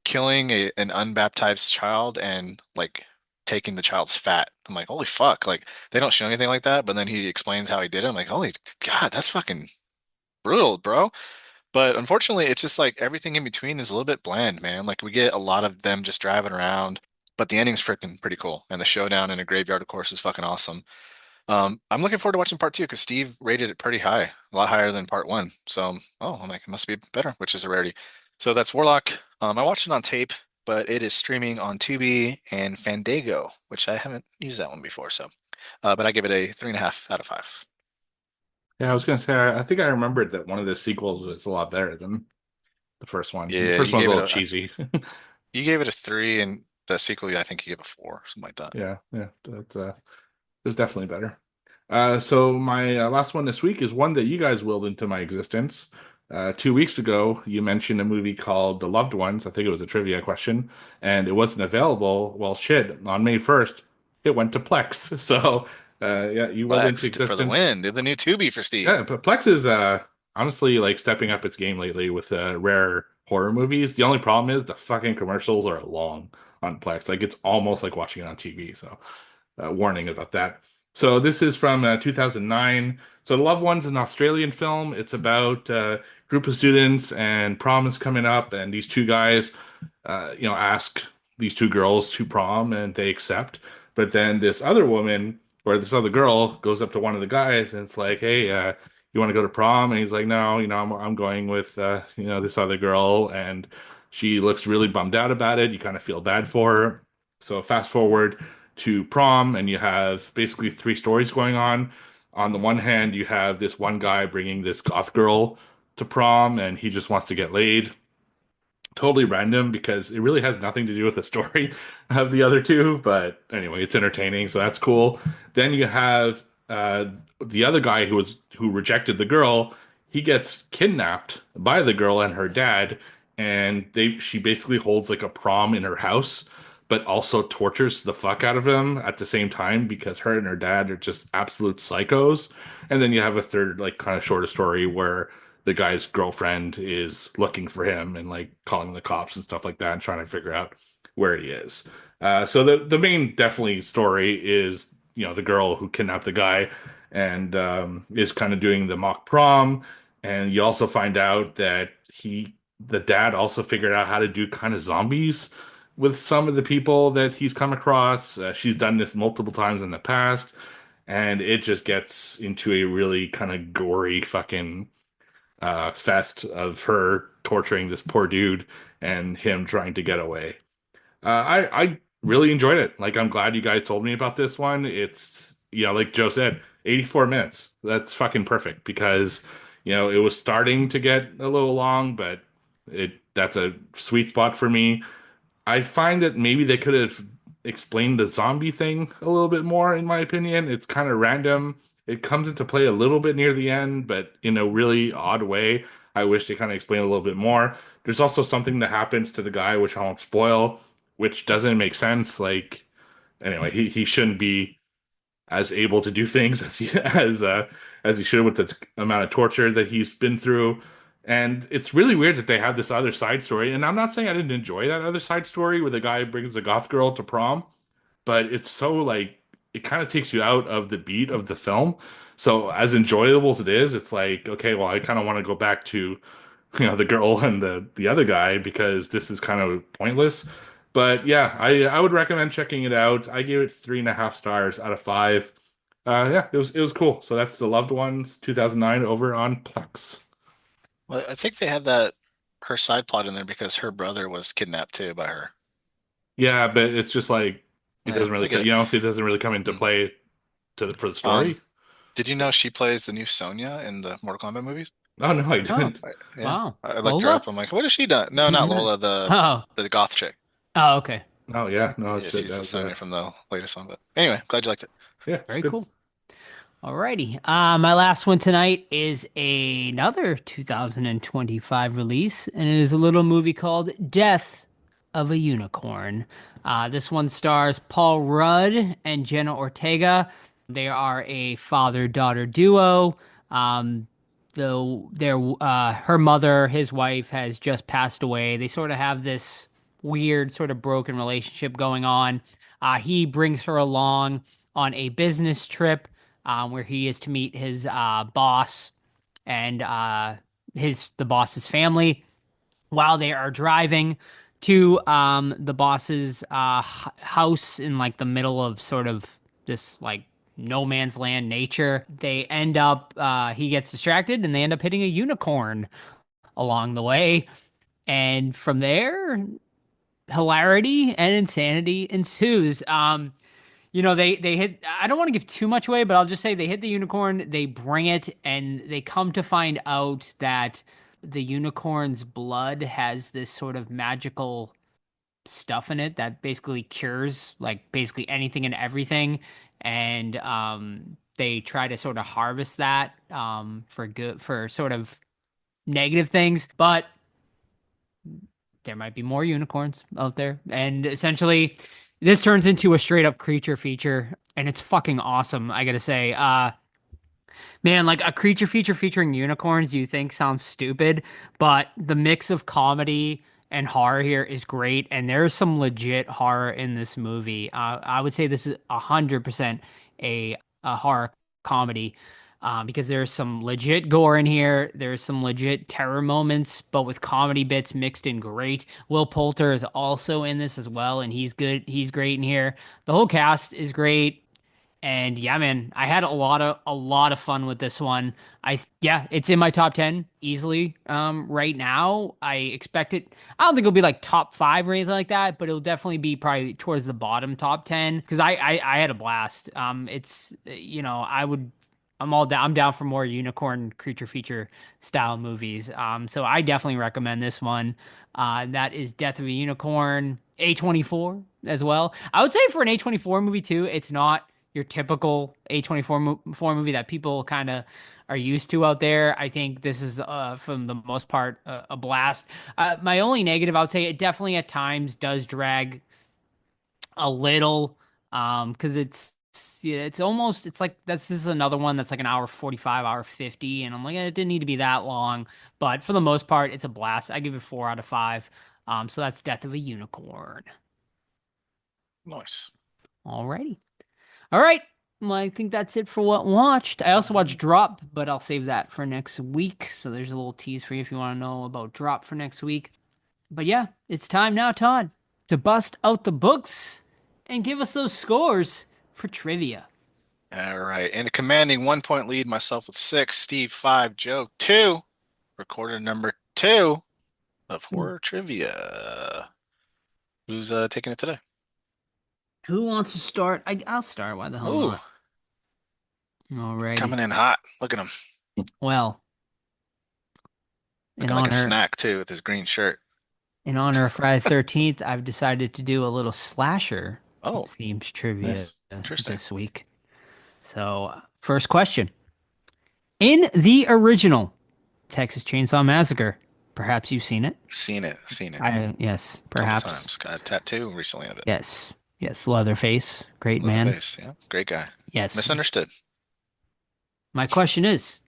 killing an unbaptized child and like taking the child's fat. I'm like, holy fuck! Like they don't show anything like that, but then he explains how he did it. I'm like, holy God, that's fucking brutal, bro. But unfortunately, it's just like everything in between is a little bit bland, man. Like we get a lot of them just driving around, but the ending's freaking pretty cool. And the showdown in a graveyard, of course, is fucking awesome. I'm looking forward to watching part 2 because Steve rated it pretty high, a lot higher than part 1. So, oh, I'm like, it must be better, which is a rarity. So that's Warlock. I watched it on tape, but it is streaming on Tubi and Fandango, which I haven't used that one before. So, but I give it a 3.5 out of 5. Yeah, I was gonna say I think I remembered that one of the sequels was a lot better than the first one. The Yeah, first one's a little cheesy. you gave it a 3, and the sequel, yeah, I think you gave a 4, something like that. Yeah, yeah, that's it was definitely better. So my last one this week is one that you guys willed into my existence. 2 weeks ago, you mentioned a movie called The Loved Ones. I think it was a trivia question, and it wasn't available. Well, shit, on May 1st, it went to Plex. So, yeah, you willed into Flexed for the existence. win. Did the new Tubi for Steve. Yeah, but Plex is honestly like stepping up its game lately with rare horror movies. The only problem is the fucking commercials are long on Plex. Like it's almost like watching it on TV. So warning about that. So this is from 2009. So The Loved One's an Australian film. It's about a group of students and prom is coming up, and these two guys, ask these two girls to prom, and they accept. But then this other woman or this other girl goes up to one of the guys and it's like, "Hey, you want to go to prom?" And he's like, "No, I'm going with this other girl," and she looks really bummed out about it. You kind of feel bad for her. So fast forward to prom, and you have basically three stories going on. On the one hand, you have this one guy bringing this goth girl to prom, and he just wants to get laid. Totally random because it really has nothing to do with the story of the other two. But anyway, it's entertaining, so that's cool. Then you have the other guy who rejected the girl. He gets kidnapped by the girl and her dad, and she basically holds like a prom in her house, but also tortures the fuck out of him at the same time because her and her dad are just absolute psychos. And then you have a third like kind of shorter story where the guy's girlfriend is looking for him and like calling the cops and stuff like that and trying to figure out where he is. So the main definitely story is the girl who kidnapped the guy and is kind of doing the mock prom, and you also find out that the dad also figured out how to do kind of zombies with some of the people that he's come across. She's done this multiple times in the past, and it just gets into a really kind of gory fucking fest of her torturing this poor dude and him trying to get away. I really enjoyed it. Like I'm glad you guys told me about this one. It's like Joe said, 84 minutes. That's fucking perfect because it was starting to get a little long, but that's a sweet spot for me. I find that maybe they could have explained the zombie thing a little bit more, in my opinion. It's kind of random. It comes into play a little bit near the end, but in a really odd way. I wish they kind of explained a little bit more. There's also something that happens to the guy, which I won't spoil, which doesn't make sense. Like, anyway, he shouldn't be as able to do things as he should with the amount of torture that he's been through. And it's really weird that they have this other side story. And I'm not saying I didn't enjoy that other side story where the guy brings the goth girl to prom, but it's so like it kind of takes you out of the beat of the film. So as enjoyable as it is, it's like, okay, well, I kind of want to go back to the girl and the other guy because this is kind of pointless. But yeah, I would recommend checking it out. I gave it 3.5 stars out of 5. Yeah, it was cool. So that's The Loved Ones 2009 over on Plex. Well, I think they had that her side plot in there because her brother was kidnapped too by her. Yeah, but it's just like it Yeah, doesn't really I get it. it doesn't really come into Mm. play for the Um, story. did you know she plays the new Sonya in the Mortal Kombat movies? Oh no, I Oh, didn't. Yeah, wow. I looked her up. Lola? I'm like, what has she done? No, not Lola, the Oh, the goth chick. oh, okay. Oh yeah, no, Yeah, shit, she's that the was Sonya from the latest one. But anyway, glad you liked it. yeah, it's Very good. cool. Alrighty. My last one tonight is another 2025 release, and it is a little movie called Death of a Unicorn. This one stars Paul Rudd and Jenna Ortega. They are a father-daughter duo. Um, though her mother, his wife, has just passed away. They sort of have this weird, sort of broken relationship going on. He brings her along on a business trip where he is to meet his boss and the boss's family. While they are driving to the boss's house in like the middle of sort of this like no man's land nature, they end up he gets distracted and they end up hitting a unicorn along the way. And from there, hilarity and insanity ensues. they hit. I don't want to give too much away, but I'll just say they hit the unicorn. They bring it, and they come to find out that the unicorn's blood has this sort of magical stuff in it that basically cures like basically anything and everything. And they try to sort of harvest that for good for sort of negative things, but there might be more unicorns out there. And essentially, this turns into a straight up creature feature, and it's fucking awesome. I gotta say, man, like a creature feature featuring unicorns, you think sounds stupid, but the mix of comedy and horror here is great, and there's some legit horror in this movie. I would say this is 100% a horror comedy. Because there's some legit gore in here. There's some legit terror moments, but with comedy bits mixed in great. Will Poulter is also in this as well, and he's good. He's great in here. The whole cast is great. And yeah, man, I had a lot of fun with this one. Yeah, it's in my top 10 easily. Right now, I expect it. I don't think it'll be like top 5 or anything like that, but it'll definitely be probably towards the bottom top 10 because I had a blast. It's I'm all down. I'm down for more unicorn creature feature style movies. So I definitely recommend this one. That is Death of a Unicorn, A24 as well. I would say for an A24 movie too, it's not your typical A24 movie that people kind of are used to out there. I think this is, from the most part, a blast. My only negative, I would say, it definitely at times does drag a little, because it's almost it's like this is another one that's like an hour 45, hour 50, and I'm like, it didn't need to be that long, but for the most part, it's a blast. I give it 4 out of 5. So that's Death of a Unicorn. Nice. Alrighty. All right. Well, I think that's it for what watched. I also watched Drop, but I'll save that for next week. So there's a little tease for you if you want to know about Drop for next week. But yeah, it's time now, Todd, to bust out the books and give us those scores for trivia. All right. In a commanding 1-point lead, myself with 6, Steve 5, Joe 2. Recorder number 2 of horror trivia. Who's taking it today? Who wants to start? I'll start. Why the hell Ooh, not? Alrighty. coming in hot. Look at him. Well, in Looking like a honor snack too with his green shirt. in honor of Friday the 13th, I've decided to do a little slasher Oh, themes trivia nice. Interesting. this week. So, first question. In the original Texas Chainsaw Massacre, perhaps you've seen it. Seen it. Yes, Couple perhaps. times. Got a tattoo recently of it. Yes. Leatherface, great man. Leatherface, yeah, great guy. Yes. Misunderstood. My question is,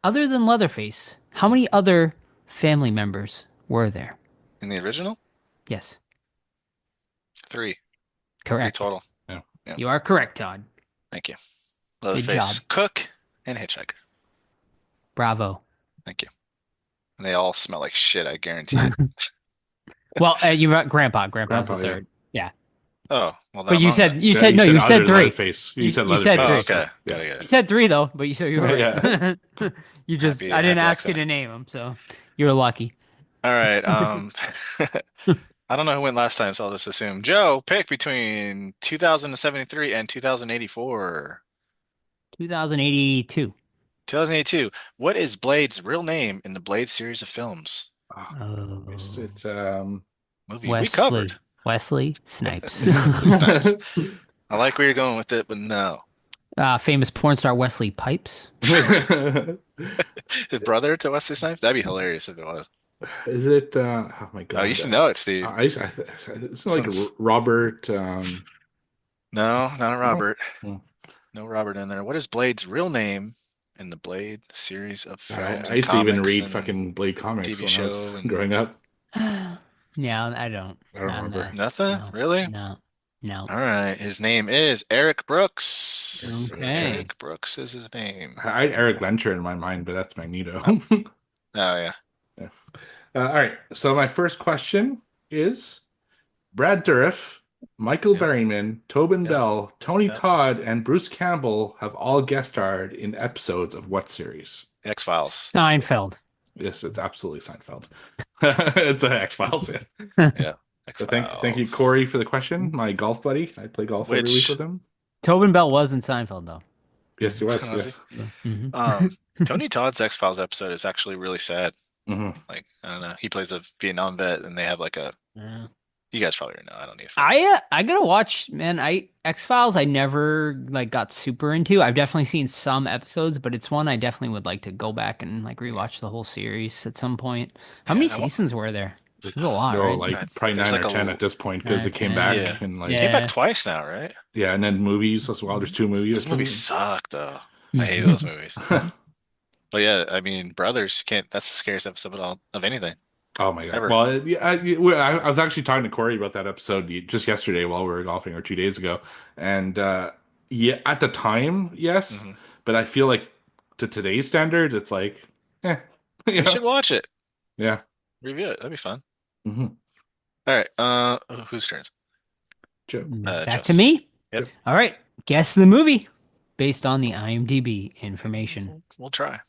other than Leatherface, how many other family members were there? In the original, Yes. 3. 3 Correct. total. Yeah. Yeah. You are correct, Todd. Thank you. Good Leatherface, job. Cook, and Hitchhiker. Bravo. Thank you. And they all smell like shit, I guarantee it. Well, you got Grandpa. Grandpa's the Grandpa, yeah. third. Yeah. Oh, well, then But I'm you wrong said then. you Yeah, said no. You other said than 3. Leatherface. You said you said Leatherface. Oh, three. okay. Yeah. Gotta get You it. said 3 though, but you said you were right. Yeah. You just Happy- I didn't happy ask you to accident. name them, so you're lucky. All right. I don't know who went last time, so I'll just assume. Joe, pick between 2073 and 2084. 2082. 2082. What is Blade's real name in the Blade series of films? Oh. It's Movie we covered. Wesley Snipes. Snipes. I like where you're going with it, but no. Famous porn star Wesley Pipes. His brother to Wesley Snipes? That'd be hilarious if it was. Is it? Oh my god! Oh, you should know it, Steve. It's like Sounds- Robert. No, not a Robert. Oh. No Robert in there. What is Blade's real name in the Blade series of films? I and used to even comics read and fucking Blade comics TV when I show was and- growing up. Yeah, I don't. I don't remember. Nothing? No. Really? No. All right. His name is Eric Brooks. Okay. Eric Brooks is his name. I had Eric Venture in my mind, but that's Magneto. Oh, yeah. All right. So my first question is: Brad Dourif, Michael Yeah. Berryman, Tobin Yeah. Bell, Tony Yeah. Todd, and Bruce Campbell have all guest starred in episodes of what series? X-Files. Seinfeld. Yes, it's absolutely Seinfeld. It's an X-Files. Yeah. Yeah. So thank you, X-Files. Corey, for the question. My golf buddy. I play golf every week Which with him. Tobin Bell was in Seinfeld though. Yes, he was. Was he? Yes. Mhm. Tony Todd's X-Files episode is actually really sad. Hmm. Like, I don't know. He plays a Vietnam vet, and they have like a. Yeah. You guys probably know. I don't need. I gotta watch, man. X-Files I never like got super into. I've definitely seen some episodes, but it's one I definitely would like to go back and like rewatch the whole series at some point. How many Yeah, seasons were there? There's a lot, No, right? like probably There's 9 or like 10 at this point because 9 or they came 10. back Yeah. and like Came Yeah. back twice now, right? yeah, and then movies as well. There's 2 movies. Those movies suck, though. I hate those movies. But yeah, I mean, Brothers can't. That's the scariest episode of anything. Oh my god! Ever. Well, yeah, I was actually talking to Corey about that episode just yesterday while we were golfing, or 2 days ago, and yeah, at the time, yes, Mhm. but I feel like to today's standards, it's like, We should watch it. yeah. Review it. That'd be fun. Mm-hmm. All right. Whose turns? Joe. Back Jess. to me. Yep. All right. Guess the movie based on the IMDb information. We'll try.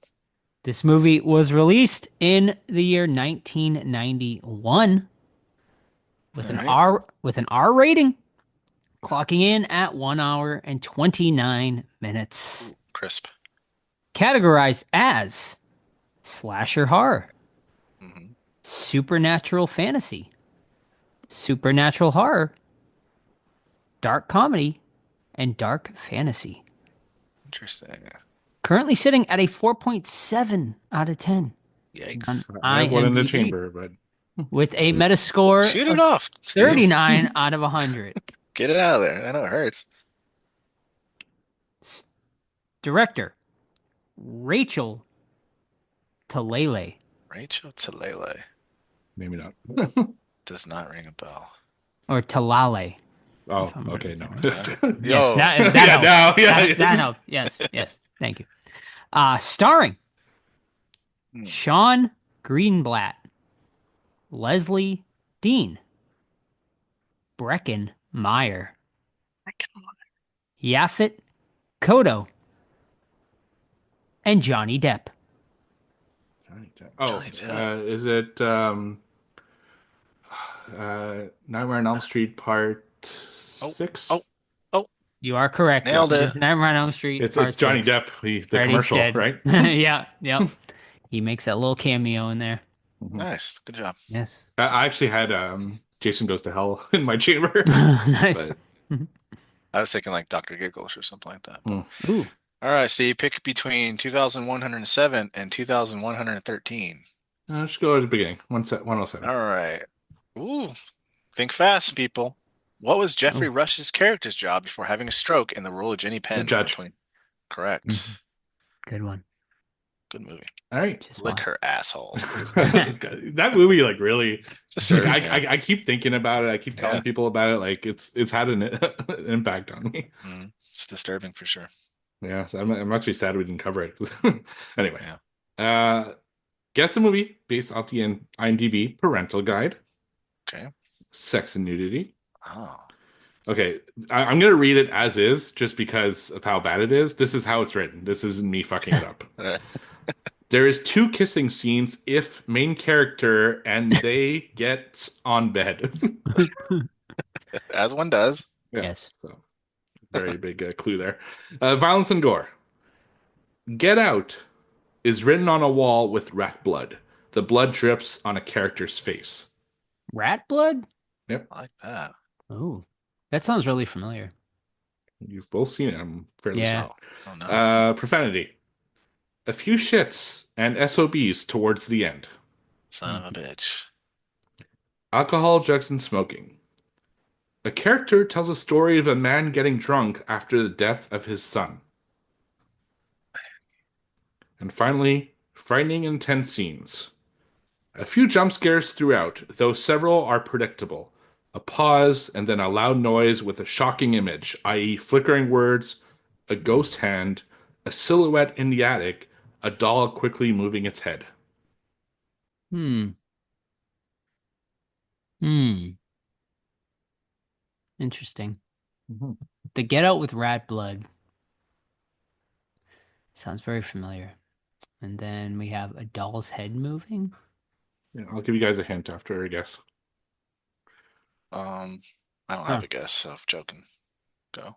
This movie was released in the year 1991 with an R rating, clocking in at 1 hour and 29 minutes. Crisp. Categorized as slasher horror, Hmm. supernatural fantasy, supernatural horror, dark comedy, and dark fantasy. Interesting. Currently sitting at a 4.7 out of 10 Yikes. on I have one in the IMDb, chamber, but with a Metascore Shoot of it off. Steve. 39 out of 100. Get it out of there. I know it hurts. Director Rachel Talalay. Rachel Talalay maybe not. does not ring a bell. Or Talale. Oh, If I'm okay, no. pronouncing Yes, Yo. that Yeah, helps. now, yeah, that, yes. that helps. Yes. Thank you. Starring Hmm. Sean Greenblatt, Leslie Dean, Brecken Meyer, Yaphet Kodo, and Johnny Depp. Oh, Johnny Depp. is it Nightmare on Elm Street Part 6? oh. You are correct. Nailed it. It's Nightmare on Elm Street. It's Part Johnny 6. Depp, the Freddy's commercial, dead. right? Yeah. He makes that little cameo in there. Nice. Good job. Yes. I actually had Jason Goes to Hell in my chamber. Nice. But I was thinking like Dr. Giggles or something like that. Hmm. Ooh. All right, so you pick between 2,107 and 2,113. let's go at the beginning. 107. All right. Ooh, think fast, people. What was Jeffrey Rush's character's job before having a stroke in the role of Jenny Penn? The judge. Correct. Mhm. Good one. Good movie. All right. Just Lick one. her asshole. That movie, like, really. It's Like, disturbing, man. I keep thinking about it. I keep telling Yeah. people about it. Like, it's had an impact on me. It's disturbing for sure. Yeah, so I'm actually sad we didn't cover it. Anyway, Yeah. guess the movie based off the IMDb parental guide. Okay. Sex and nudity. Oh. Okay, I'm gonna read it as is, just because of how bad it is. This is how it's written. This isn't me fucking it up. There is 2 kissing scenes if main character and they get on bed. As one does. Yeah, Yes. so very big clue there. Violence and gore. Get Out is written on a wall with rat blood. The blood drips on a character's face. Rat blood? I like that. Oh, that sounds really familiar. You've both seen it. I'm fairly Yeah. certain. Oh no. Profanity. A few shits and SOBs towards the end. Son of a bitch. Alcohol, drugs, and smoking. A character tells a story of a man getting drunk after the death of his son. And finally, frightening and intense scenes. A few jump scares throughout, though several are predictable. A pause and then a loud noise with a shocking image, i.e., flickering words, a ghost hand, a silhouette in the attic, a doll quickly moving its head. Interesting. Mhm. The Get Out with rat blood sounds very familiar. And then we have a doll's head moving. Yeah, I'll give you guys a hint after, I guess. I don't have a guess, so if Joe can go.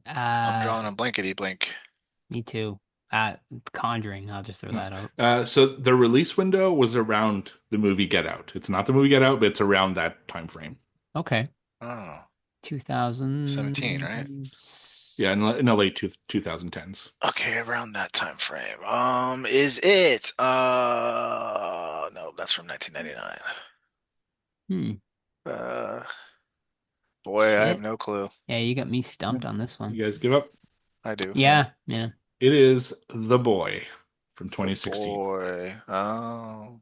I'm Uh, drawing a blankety blink. me too. Conjuring. I'll just throw that out. So the release window was around the movie Get Out. It's not the movie Get Out, but it's around that time frame. Okay. Oh, 17, right? 2000. Yeah, in the late 2010s. Okay, around that time frame. Is it? No, that's from 1999. Hmm. Uh, boy, I have Shit. no clue. Yeah, you got me stumped on this one. You guys give up? I do. Yeah, yeah. It is The Boy from The 2016. boy. Oh, Is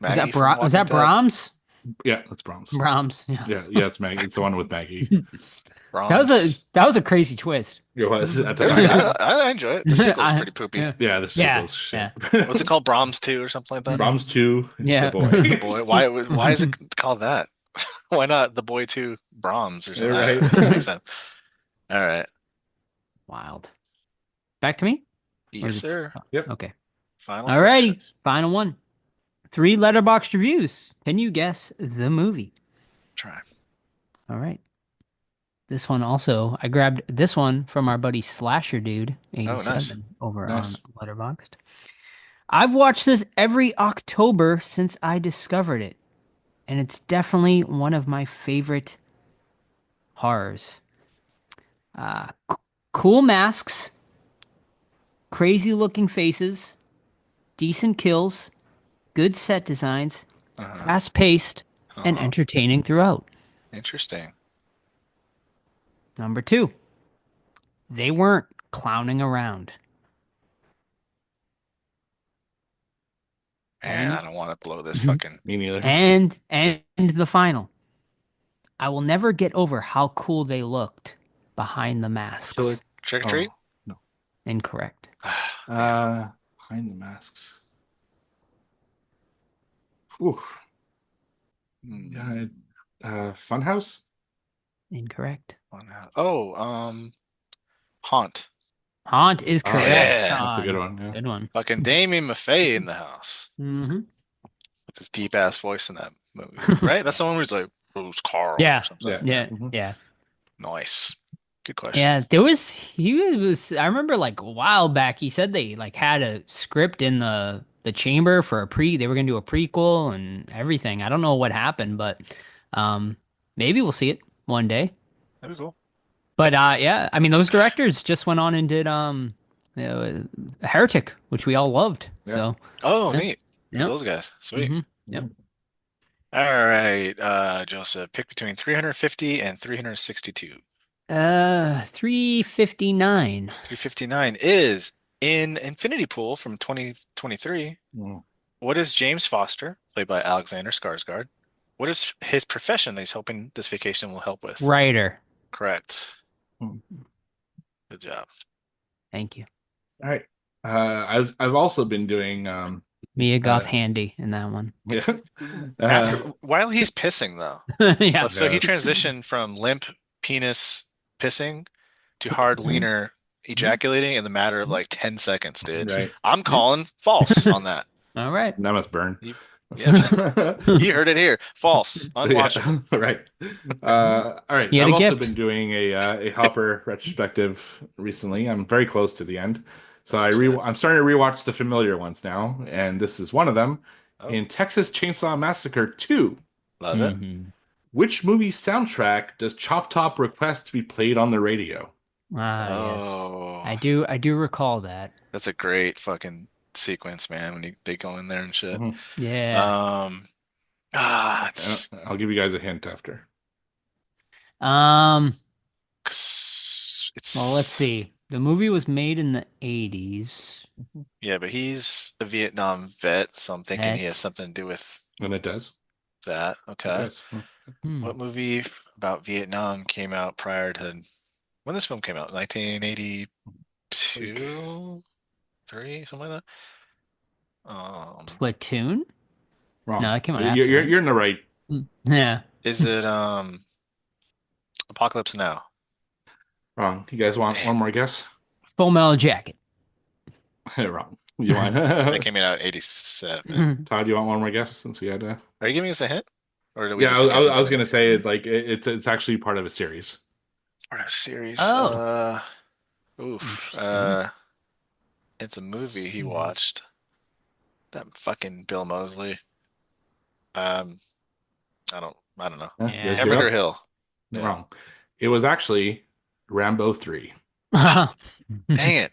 Maggie that from Walking is that Dead. Brahms? Yeah, that's Brahms. Brahms. Yeah. Yeah, it's Maggie. It's the one with Maggie. Brahms. That was a crazy twist. It was at the It was, time. I enjoy it. The sequel's pretty poopy. Yeah. Yeah, the Yeah, sequel's shit. What's it called? Brahms 2 or something like that? Brahms 2, Yeah. The Boy. The boy. Why is it called that? Why not The Boy 2 Brahms or something? I don't know. Right. That makes sense. All right. Wild. Back to me? Or Yes, is it- sir. Yep. Okay. Final Alrighty. question. Final one. 3 letterboxd reviews. Can you guess the movie? Try. All right. This one also, I grabbed this one from our buddy Slasher Dude, 87, nice. over Nice. on Letterboxd. I've watched this every October since I discovered it, and it's definitely one of my favorite horrors. Cool masks, crazy looking faces, decent kills, good set designs, Uh-huh. fast paced, and Uh-huh. entertaining throughout. Interesting. Number 2, they weren't clowning around. Man, And- I don't want to blow this fucking. Me neither. And the final. I will never get over how cool they looked behind the masks. Killer. Trick or treat? Oh, no. Incorrect. Behind the masks. Whew. Hmm. Funhouse? Incorrect. Haunt. Haunt is Oh, correct. yeah. That's a good Sean. one. Yeah. Good one. Fucking Damien Maffei in the house Mm-hmm. with his deep ass voice in that movie, right? That's the one where he's like, "Who's Carl?" Yeah. Or something. Yeah. Mhm. Yeah. Nice. Good question. Yeah. He was. I remember like a while back. He said they like had a script in the chamber for they were gonna do a prequel and everything. I don't know what happened, but maybe we'll see it one day. That'd be cool. But yeah, I mean those directors just went on and did Heretic, which we all loved. Yeah. So Oh, Yeah. neat. Yep. Those guys. Sweet. Mhm. Yep. All right, Joseph, pick between 350 and 362. 359. 359 is in Infinity Pool from 2023. Mm. What is James Foster, played by Alexander Skarsgård? What is his profession that he's hoping this vacation will help with? Writer. Correct. Hmm. Good job. Thank you. All right. I've also been doing Mia Goth Handy in that one. yeah. While he's pissing, though. Yeah. So he Yeah. transitioned from limp penis pissing to hard wiener ejaculating in the matter of like 10 seconds, dude. Right. I'm calling false on that. All right. That must burn. Yeah. You heard it here. False. Unwatchable. Yeah, right. All right. You had I've a also gift. been doing a Hopper retrospective recently. I'm very close to the end, so I'm starting to rewatch the familiar ones now, and this is one of them. Oh. In Texas Chainsaw Massacre 2, Love it. Mhm. which movie soundtrack does Chop Top request to be played on the radio? Ah, Oh, yes. I do recall that. that's a great fucking sequence, man, when they go in there and shit. Mhm. Yeah. It's I'll give you guys a hint after. it's Well, let's see. The movie was made in the 80s. Yeah, but he's a Vietnam vet, so I'm thinking he Vet. has something to do with And it does. that. It Okay. does. Hmm. What movie about Vietnam came out prior to when this film came out? 1982, 3, something like that. Platoon? Wrong. No, that came out You're, after, you're, right? you're in the right. Yeah. Is it Apocalypse Now? Wrong. You guys want one more guess? Full Metal Jacket. Wrong. You want? That came out in 87. Todd, you want one more guess since we had Are you giving us a hint? Or did we Yeah, just skip I into was it? gonna say it like it's actually part of a series. Or a series. Oh, Oof. interesting. It's a Let's movie he see. watched. That fucking Bill Mosley. Um, I don't know. Huh? You guys give Hamburger up? Hill. Yeah. Wrong. It was actually Rambo 3. Dang it.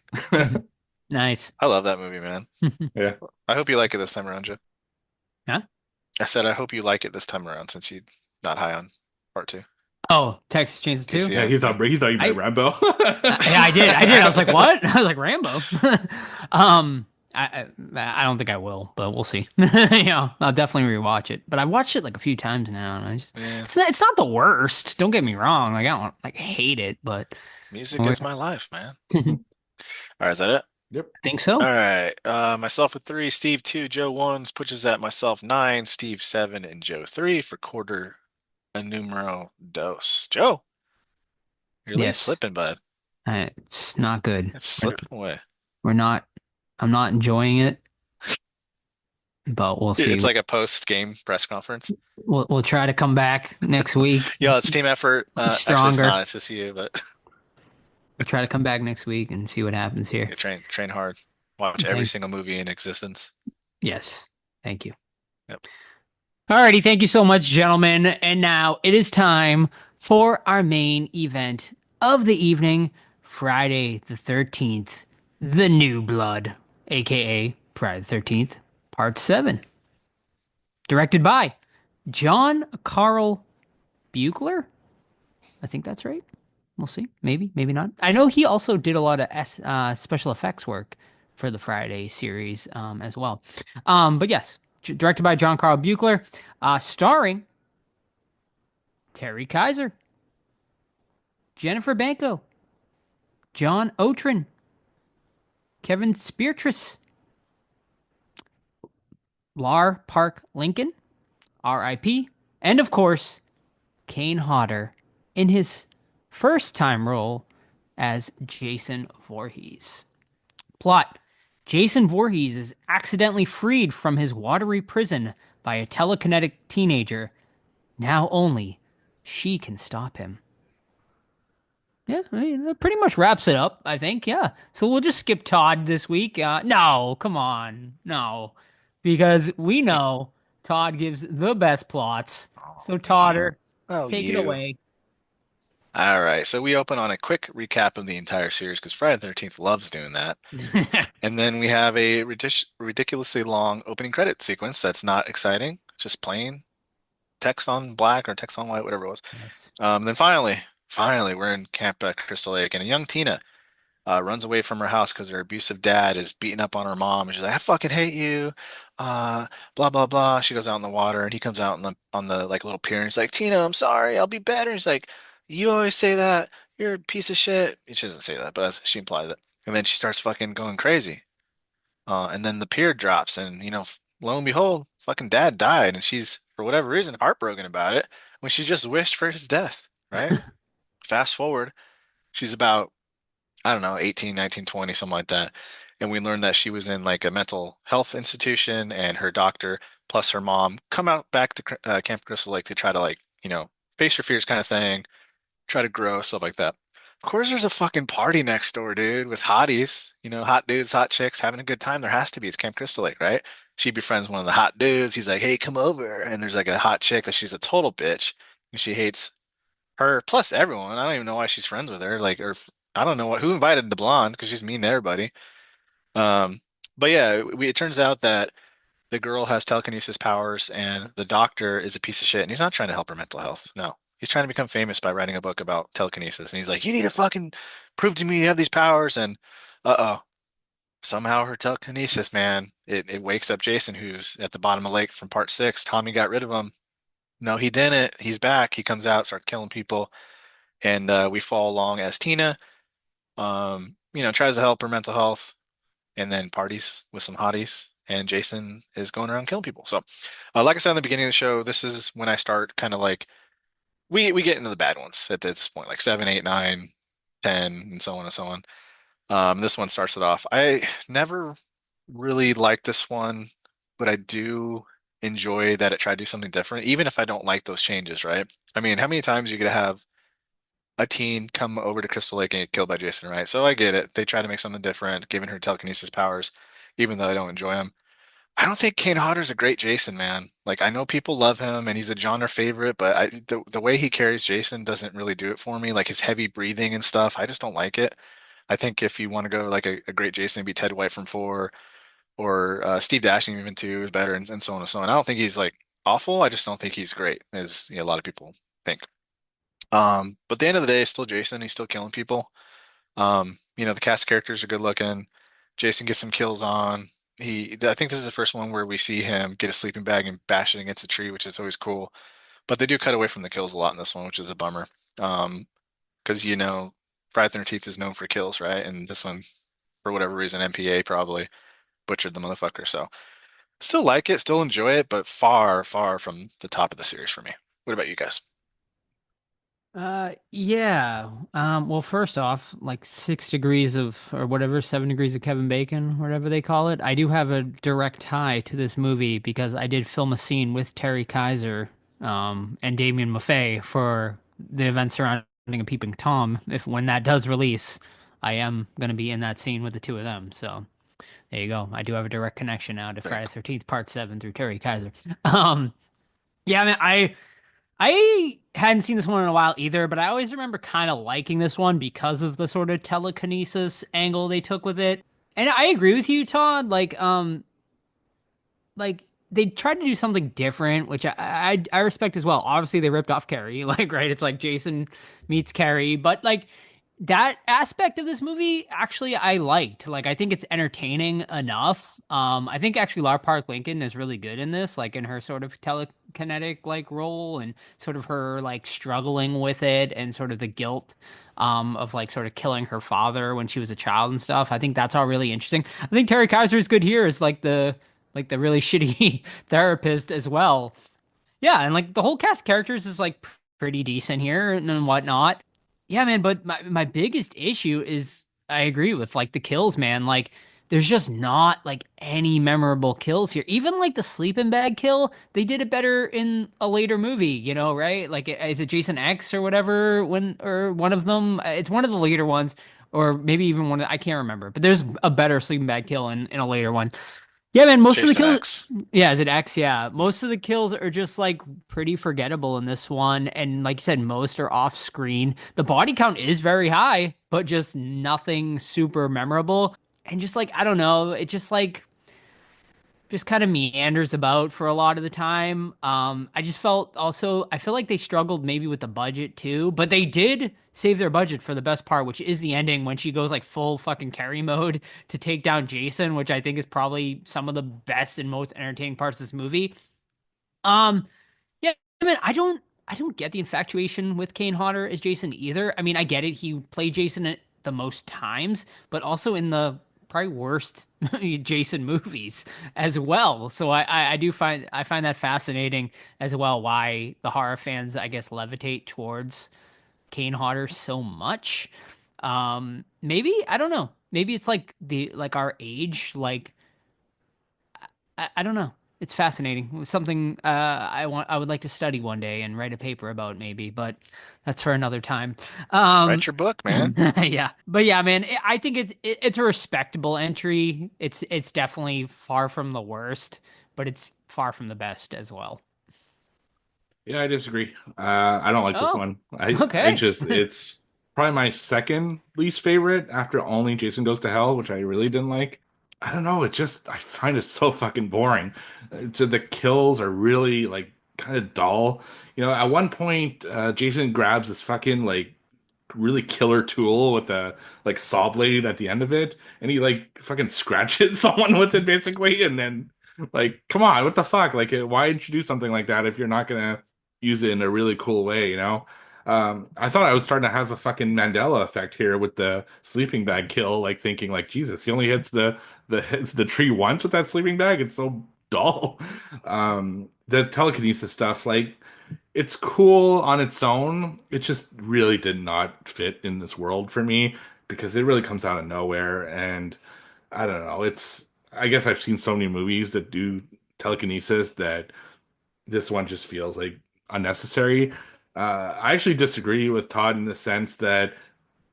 Nice. I love that movie, man. Yeah. I hope you like it this time around, Joe. Huh? I said I hope you like it this time around since you're not high on part two. Oh, Texas Chainsaw 2? Yeah, TCM, yeah. he thought you meant I Rambo. yeah, I did. I was like, what? I was like, Rambo. um, I don't think I will, but we'll see. I'll definitely rewatch it. But I've watched it like a few times now, and I just Yeah. it's not the worst. Don't get me wrong. Like I don't like hate it, but Music I is my life, man. All right, is that it? Yep. think so. All right. Myself with 3, Steve 2, Joe 1, pushes at myself 9, Steve 7, and Joe 3 for quarter a numero dos. Joe, your lead's Yes, slipping, bud. it's not good. It's slipping away. We're not. I'm not enjoying it, but we'll see. It's like a post-game press conference. We'll try to come back next week Yeah, it's team effort. Actually, it's stronger. not. It's just you, but We'll try to come back next week and see what happens here. you train hard. Watch every Thank, single movie in existence. yes, thank you. Yep. Alrighty, thank you so much, gentlemen. And now it is time for our main event of the evening, Friday the 13th, The New Blood, aka Friday the 13th, Part 7. Directed by John Carl Buechler. I think that's right. We'll see. Maybe, maybe not. I know he also did a lot of special effects work for the Friday series as well. But yes, directed by John Carl Buechler, starring Terry Kaiser, Jennifer Banco, John Otrin, Kevin Speartress, Lar Park Lincoln, R.I.P., and of course, Kane Hodder in his first time role as Jason Voorhees. Plot: Jason Voorhees is accidentally freed from his watery prison by a telekinetic teenager. Now only she can stop him. Yeah, I mean, that pretty much wraps it up, I think. Yeah. So we'll just skip Todd this week. No, come on. No. Because we know Todd gives the best plots. So, Todder, Oh, take it you. away. All right. So we open on a quick recap of the entire series because Friday the 13th loves doing that. And then we have a ridiculously long opening credit sequence that's not exciting, just plain text on black or text on white, whatever it was. Yes. Then finally, we're in Camp Crystal Lake, and a young Tina runs away from her house because her abusive dad is beating up on her mom, and she's like, "I fucking hate you," blah blah blah. She goes out in the water, and he comes out on the like little pier, and he's like, "Tina, I'm sorry, I'll be better." He's like, "You always say that. You're a piece of shit." She doesn't say that, but she implies it. And then she starts fucking going crazy. And then the pier drops, and lo and behold, fucking dad died, and she's for whatever reason heartbroken about it when she just wished for his death, right? Fast forward, she's about, I don't know, 18, 19, 20, something like that. And we learned that she was in like a mental health institution, and her doctor plus her mom come out back to Camp Crystal Lake to try to like, face your fears kind of thing, try to grow, stuff like that. Of course, there's a fucking party next door, dude, with hotties, hot dudes, hot chicks having a good time. There has to be. It's Camp Crystal Lake, right? She befriends one of the hot dudes. He's like, "Hey, come over." And there's like a hot chick that she's a total bitch, and she hates her plus everyone. I don't even know why she's friends with her. Like, or I don't know who invited the blonde because she's mean to everybody. Um, but yeah, it turns out that the girl has telekinesis powers, and the doctor is a piece of shit, and he's not trying to help her mental health. No, he's trying to become famous by writing a book about telekinesis, and he's like, "You need to fucking prove to me you have these powers." And uh-oh, somehow her telekinesis, man, it wakes up Jason, who's at the bottom of the lake from part 6. Tommy got rid of him. No, he didn't. He's back. He comes out, starts killing people, and we follow along as Tina, tries to help her mental health, and then parties with some hotties. And Jason is going around killing people. So, like I said in the beginning of the show, this is when I start kind of like we get into the bad ones at this point, like 7, 8, 9, 10, and so on and so on. This one starts it off. I never really liked this one, but I do enjoy that it tried to do something different, even if I don't like those changes, right? I mean, how many times are you gonna have a teen come over to Crystal Lake and get killed by Jason, right? So I get it. They try to make something different, giving her telekinesis powers, even though I don't enjoy them. I don't think Kane Hodder's a great Jason, man. Like I know people love him and he's a genre favorite, but the way he carries Jason doesn't really do it for me. Like his heavy breathing and stuff, I just don't like it. I think if you want to go like a great Jason, it'd be Ted White from 4 or Steve Dashing even 2 is better and so on and so on. I don't think he's like awful. I just don't think he's great, as a lot of people think. But at the end of the day, it's still Jason. He's still killing people. The cast characters are good looking. Jason gets some kills on. I think this is the first one where we see him get a sleeping bag and bash it against a tree, which is always cool. But they do cut away from the kills a lot in this one, which is a bummer. Because Friday the 13th is known for kills, right? And this one, for whatever reason, MPA probably butchered the motherfucker. So still like it, still enjoy it, but far, far from the top of the series for me. What about you guys? Yeah. Well, first off, like 6 degrees of, or whatever, 7 degrees of Kevin Bacon, whatever they call it. I do have a direct tie to this movie because I did film a scene with Terry Kaiser, and Damien Maffei for the event surrounding A Peeping Tom. If when that does release, I am gonna be in that scene with the two of them. So there you go. I do have a direct connection now to Very Friday the cool. 13th Part 7 through Terry Kaiser. Um, yeah, I mean, I hadn't seen this one in a while either, but I always remember kind of liking this one because of the sort of telekinesis angle they took with it. And I agree with you, Todd. Like they tried to do something different, which I respect as well. Obviously, they ripped off Carrie, like right. It's like Jason meets Carrie, but like that aspect of this movie actually I liked. Like I think it's entertaining enough. I think actually Lara Park Lincoln is really good in this, like in her sort of telekinetic like role and sort of her like struggling with it and sort of the guilt of like sort of killing her father when she was a child and stuff. I think that's all really interesting. I think Terry Kaiser is good here as like the really shitty therapist as well. Yeah, and like the whole cast of characters is like pretty decent here and whatnot. Yeah, man, but my biggest issue is I agree with like the kills, man. Like there's just not like any memorable kills here. Even like the sleeping bag kill, they did it better in a later movie, right? Like is it Jason X or whatever when or one of them? It's one of the later ones or maybe even one of, I can't remember. But there's a better sleeping bag kill in a later one. Yeah, man, most of the Jason kills, X. yeah, is it X? Yeah, most of the kills are just like pretty forgettable in this one, and like you said, most are off screen. The body count is very high, but just nothing super memorable. And just like I don't know, it just kind of meanders about for a lot of the time. I just felt also, I feel like they struggled maybe with the budget too, but they did save their budget for the best part, which is the ending when she goes like full fucking carry mode to take down Jason, which I think is probably some of the best and most entertaining parts of this movie. Um, yeah, I mean, I don't get the infatuation with Kane Hodder as Jason either. I mean, I get it. He played Jason at the most times, but also in the probably worst Jason movies as well. So I do find that fascinating as well, why the horror fans, I guess, levitate towards Kane Hodder so much. Maybe, I don't know. Maybe it's like our age, like I don't know. It's fascinating. Something I would like to study one day and write a paper about maybe, but that's for another time. Write Um your book, man. yeah. But yeah, man, I think it's a respectable entry. It's definitely far from the worst, but it's far from the best as well. Yeah, I disagree. I don't like this Oh, one. I okay. just it's probably my second least favorite after only Jason Goes to Hell, which I really didn't like. I don't know. I find it so fucking boring. So the kills are really like kind of dull. At one point, Jason grabs this fucking like really killer tool with a like saw blade at the end of it, and he like fucking scratches someone with it basically, and then like, come on, what the fuck? Like, why didn't you do something like that if you're not gonna use it in a really cool way, you know? I thought I was starting to have a fucking Mandela effect here with the sleeping bag kill, like thinking like, Jesus, he only hits the the tree once with that sleeping bag. It's so dull. The telekinesis stuff, like it's cool on its own. It just really did not fit in this world for me because it really comes out of nowhere. And I don't know. I guess I've seen so many movies that do telekinesis that this one just feels like unnecessary. I actually disagree with Todd in the sense that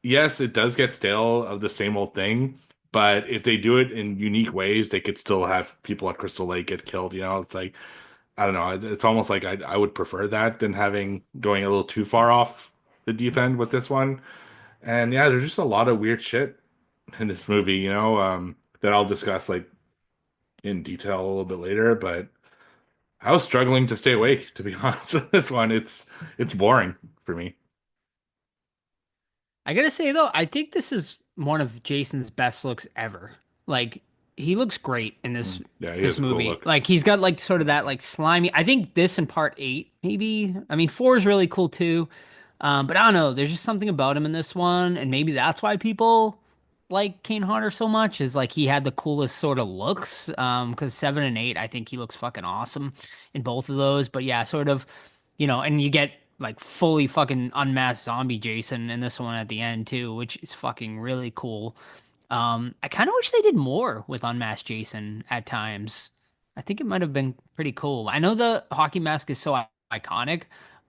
yes, it does get stale of the same old thing, but if they do it in unique ways, they could still have people at Crystal Lake get killed. It's like I don't know. It's almost like I would prefer that than having going a little too far off the deep end with this one. And yeah, there's just a lot of weird shit in this movie, that I'll discuss like in detail a little bit later. But I was struggling to stay awake, to be honest with this one. It's boring for me. I gotta say though, I think this is one of Jason's best looks ever. Like he looks great in Yeah, he this has a cool movie. look. Like he's got like sort of that like slimy. I think this in part 8, maybe. I mean, 4 is really cool too. But I don't know. There's just something about him in this one, and maybe that's why people like Kane Hodder so much. Is like he had the coolest sort of looks. Because 7 and 8, I think he looks fucking awesome in both of those. But yeah, sort of, and you get like fully fucking unmasked zombie Jason in this one at the end too, which is fucking really cool. I kind of wish they did more with unmasked Jason at times. I think it might have been pretty cool. I know the hockey mask is so iconic,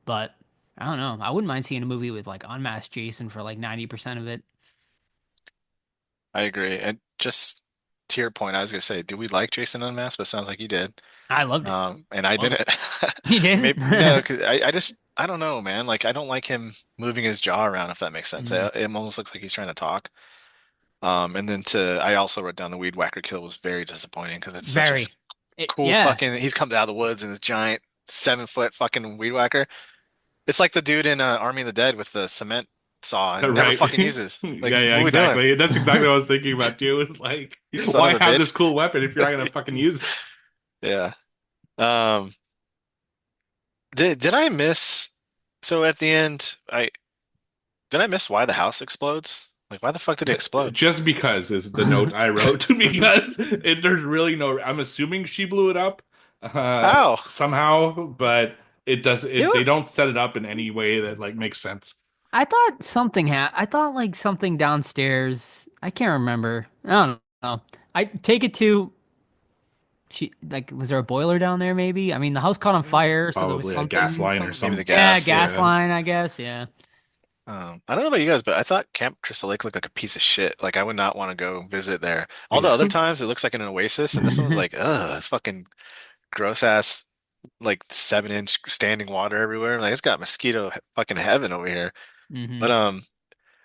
but I don't know. I wouldn't mind seeing a movie with like unmasked Jason for like 90% of it. I agree. And just to your point, I was gonna say, do we like Jason Unmasked? But it sounds like you did. I loved it. And I Loved didn't. it. You didn't? Maybe no, 'cause I don't know, man. Like I don't like him moving his jaw around, if that makes sense. Mhm. It almost looks like he's trying to talk. And then I also wrote down the weed whacker kill was very disappointing because it's such a Very. cool Yeah. fucking. He's come out of the woods in this giant 7 foot fucking weed whacker. It's like the dude in Army of the Dead with the cement saw and never Right. fucking uses. Like, Yeah, what yeah, are we doing? exactly. That's exactly what I was thinking about too. It's like, You son of why a have this bitch. cool weapon if you're not gonna fucking use it? Yeah. Um, did I miss? So at the end, I did I miss why the house explodes? Like, why the fuck did it explode? Just because is the note I wrote because there's really no. I'm assuming she blew it up How? somehow, but it does. It They was, don't set it up in any way that like makes sense. I thought something I thought like something downstairs. I can't remember. I don't know. I take it to like was there a boiler down there maybe? I mean, the house caught on fire, so there was Probably a gas something line or Maybe the something. yeah, gas. gas Yeah. line, I guess. Yeah. I don't know about you guys, but I thought Camp Crystal Lake looked like a piece of shit. Like I would not want to go visit there. All the Yeah. other times it looks like an oasis, and this one's like, ugh, it's fucking gross ass, like 7 inch standing water everywhere. Like it's got mosquito fucking heaven over here. Hmm. But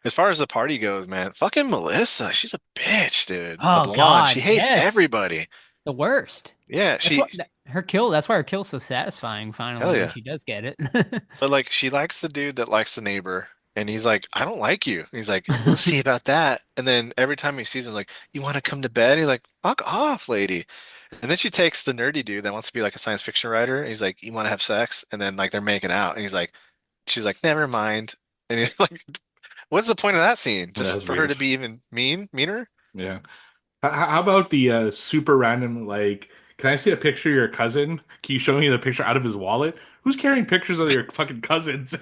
as far as the party goes, man, fucking Melissa, she's a bitch, dude. The Oh blonde, she God, hates yes. everybody. The worst. Yeah, That's what her kill. That's why her kill's so satisfying. hell Finally, when yeah. she does get it. But like she likes the dude that likes the neighbor. And he's like, I don't like you. He's like, we'll see about that. And then every time he sees him, like, you want to come to bed? He's like, fuck off, lady. And then she takes the nerdy dude that wants to be like a science fiction writer. He's like, you want to have sex? And then like they're making out. And he's like, she's like, never mind. And he's like, what's the point of that scene? That Just was for her weird. to be even meaner? Yeah. How about the super random, like, can I see a picture of your cousin? Can you show me the picture out of his wallet? Who's carrying pictures of your fucking cousins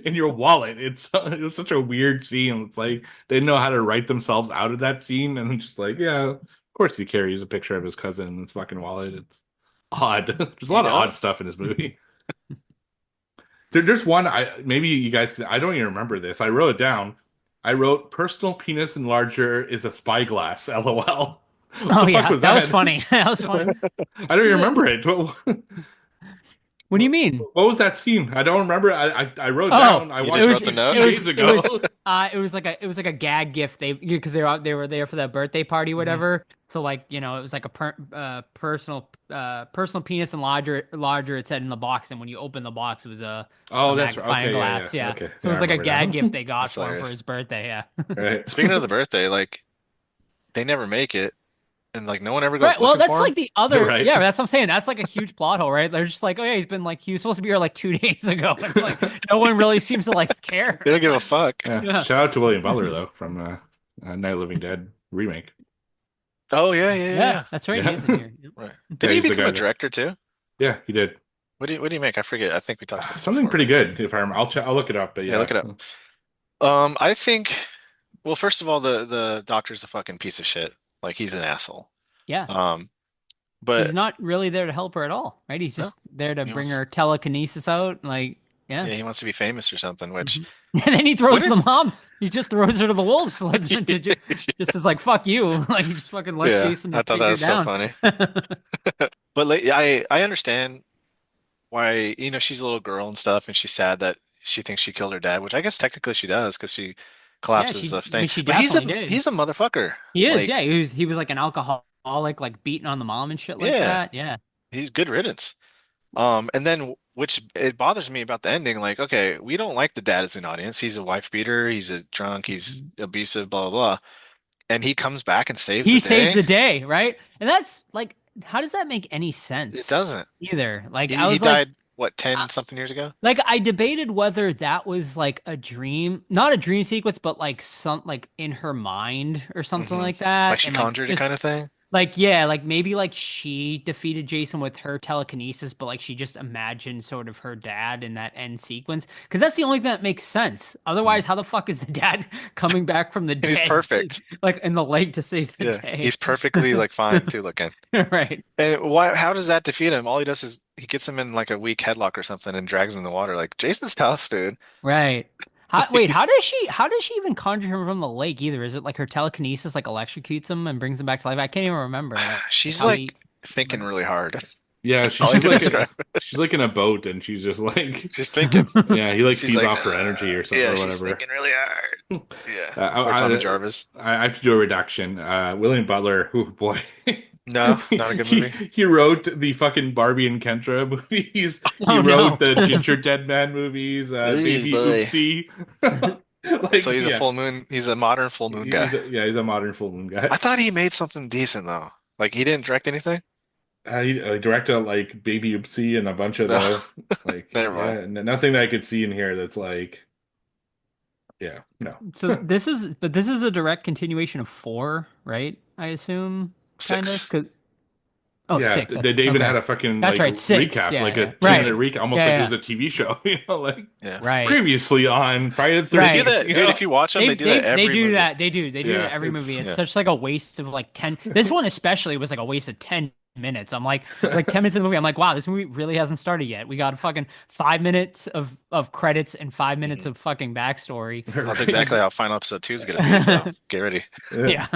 in your wallet? It was such a weird scene. It's like they didn't know how to write themselves out of that scene, and it's just like, yeah, of course he carries a picture of his cousin in his fucking wallet. It's odd. There's a You lot of odd don't? stuff in this movie. There's one I maybe you guys can. I don't even remember this. I wrote it down. I wrote personal penis enlarger is a spyglass. LOL. What Oh the fuck yeah, was that was that? funny. That was funny. I don't even remember it. What do you mean? What was that scene? I don't remember. I wrote Oh, down. I You watched just it wrote was the it note? it 2 was days it ago. was it was like a gag gift because they were there for that birthday party Mhm. whatever. So like it was like a personal penis and larger it said in the box, and when you open the box it was a Oh, that's right. magnifying Okay, yeah, glass. yeah. Yeah, Okay, so it yeah, was I like a remember gag gift now. they got That's for him for hilarious. his birthday. Yeah. Right. Speaking of the birthday, like they never make it, and like no one ever Right. goes Well, looking that's for him. like the other. Right. Yeah, that's what I'm saying. That's like a huge plot hole, right? They're just like, oh yeah, he was supposed to be here like 2 days ago, and like no one really seems to like care. They don't give a fuck. Yeah. Yeah. Shout out to William Butler though from Night of the Living Dead remake. Oh yeah, yeah, yeah, Yeah, yeah. that's right. He Yeah. is in here. Yep. Right. Yeah, Did he he's the become guy a that. director too? Yeah, he did. What do you make? I forget. I think we talked about this Something before. pretty good. If I'll look it up. But Yeah, yeah. look it up. I think. Well, first of all, the doctor's a fucking piece of shit. Like he's an asshole. Yeah. Um, But he's not really there to help her at all, right? He's no, just there to he bring wants, her telekinesis out, like yeah. yeah, he wants to be famous or something. Which Mhm. And then he throws the wouldn't, mom. He just throws her to the wolves. Just is like fuck you. Like he just fucking lets yeah, Jason I just thought take that her was so down. funny. But like, I understand why, she's a little girl and stuff, and she's sad that she thinks she killed her dad, which I guess technically she does because she Yeah, collapses she. the I thing. mean, she But definitely did. he's a motherfucker. He is. Yeah, Like, he was like an alcoholic, like beating on the mom and shit like yeah, that. Yeah. he's good riddance. And then which it bothers me about the ending, like, okay, we don't like the dad as an audience. He's a wife beater, he's a drunk, he's Mhm. abusive, blah blah blah. And he comes back and saves He the saves day. the day, right? And that's like, how does that make any It sense doesn't. either? Like, I He was like, died, what, uh, 10 something years ago? like I debated whether that was like a dream, not a dream sequence, but like some like in her mind or something Hmm. like Like that, she and like conjured it just kind of thing. like yeah, like maybe like she defeated Jason with her telekinesis, but like she just imagined sort of her dad in that end sequence. Because that's the only thing that makes sense. Mm. Otherwise, how the fuck is the dad coming back from the And he's dead, perfect. like in the lake to save the Yeah. day? He's perfectly like fine too looking. Right, And why, how does that defeat him? All he does is he gets him in like a weak headlock or something and drags him in the water. Like, Jason's tough, dude. right. Wait, He's, how does she even conjure him from the lake either? Is it like her telekinesis like electrocutes him and brings him back to life? I can't even remember like she's how he. like thinking really hard. Yeah, All I she's can like describe. she's like in a boat and she's just like She's thinking. yeah, he like She's feeds like, off her energy or something yeah, or she's whatever. thinking really hard. Yeah. Uh, Or Tommy I, I Jarvis. I have to do a reduction. William Butler, oh boy. No, not a good He movie. he wrote the fucking Barbie and Kendra movies. He Oh wrote no. the Ginger Dead Man movies, Ooh, Baby boy. Oopsie. So Like he's a yeah, full moon. He's a modern full moon guy. he's a modern full moon guy. I thought he made something decent though. Like he didn't direct anything. He directed like Baby Oopsie and a bunch of No, the like never mind. nothing that I could see in here that's like yeah, no. So this is a direct continuation of four, right? I assume, kind of. 6. Oh, Yeah, six. That's they even okay. had a fucking That's like right. Six. recap, Yeah, like a yeah. 2 minute Right. recap, almost Yeah, like it yeah. was a TV show, like Yeah. Right. previously on Friday the They 13th. do Right. that, dude. If you watch them, they do that They every do movie. that. They do. They do it Yeah, every it's movie. It's Yeah. such like a waste of like 10. This one especially was like a waste of 10 minutes. I'm like 10 minutes of the movie. I'm like, wow, this movie really hasn't started yet. We got fucking 5 minutes of credits and 5 minutes Mhm. of fucking backstory. That's right. exactly how final episode 2 is gonna be. So get ready. Yeah.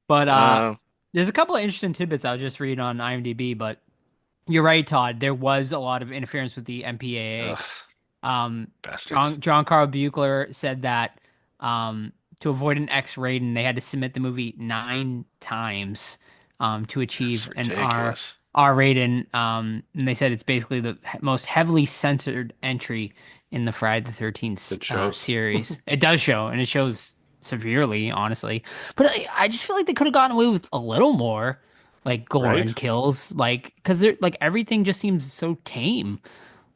But Um, there's a couple of interesting tidbits I was just reading on IMDb, but you're right, Todd. There was a lot of interference with the MPAA. ugh, bastards. John Carl Buechler said that to avoid an X rating, they had to submit the movie 9 times to That's achieve an ridiculous. R rating. And they said it's basically the most heavily censored entry in the Friday the 13th It shows. series. It does show, and it shows severely, honestly. But I just feel like they could have gotten away with a little more, like gore Right? and kills, like because they're like everything just seems so tame.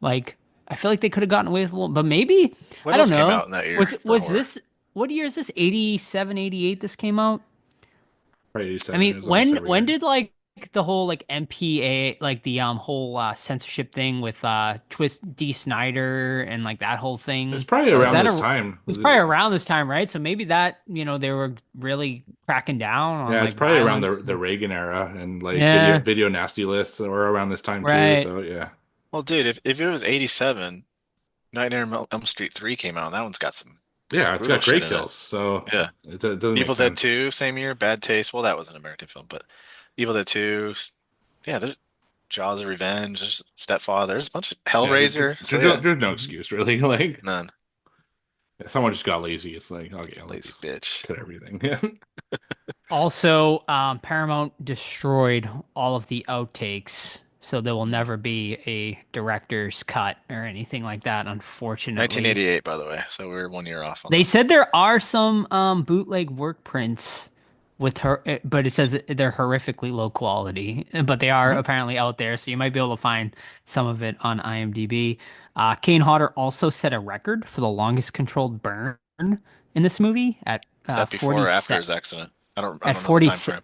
Like I feel like they could have gotten away with a little, but maybe What I else don't came know. out in that year Was for was horror? this what year is this? 87, 88 this came out? Probably I 87 mean, is almost every when year. did like the whole like MPA like the whole censorship thing with Twist D Snyder and like that whole It's thing? probably Oh, Was around that this a time. it was probably around this time, right? So maybe that, they were really cracking down on Yeah, like it's probably around violence. the Reagan era and like Yeah, video nasty lists or around this time too. right. So yeah. Well, dude, if it was 87, Nightmare on Elm Street 3 came out, and that one's got some Yeah, it's brutal got shit great in it. kills. So Yeah. it doesn't make Evil Dead sense. 2, same year. Bad Taste. Well, that was an American film, but Evil Dead 2. Yeah, there's Jaws of Revenge. There's Stepfather. There's a bunch of Yeah, Hellraiser. So yeah, there's no excuse really. Like none. someone just got lazy. It's like okay, Lazy let's bitch. cut everything. Yeah. Also, Paramount destroyed all of the outtakes, so there will Mm. never be a director's cut or anything like that, unfortunately. 1988, by the way. So we're 1 year off on They that. said there are some bootleg work prints with her, but it says they're horrifically low quality, but they are Mhm. apparently out there, so you might be able to find some of it on IMDb. Kane Hodder also set a record for the longest controlled burn in this movie at Is that before or after 47 his accident? I don't at know the 40 time frame.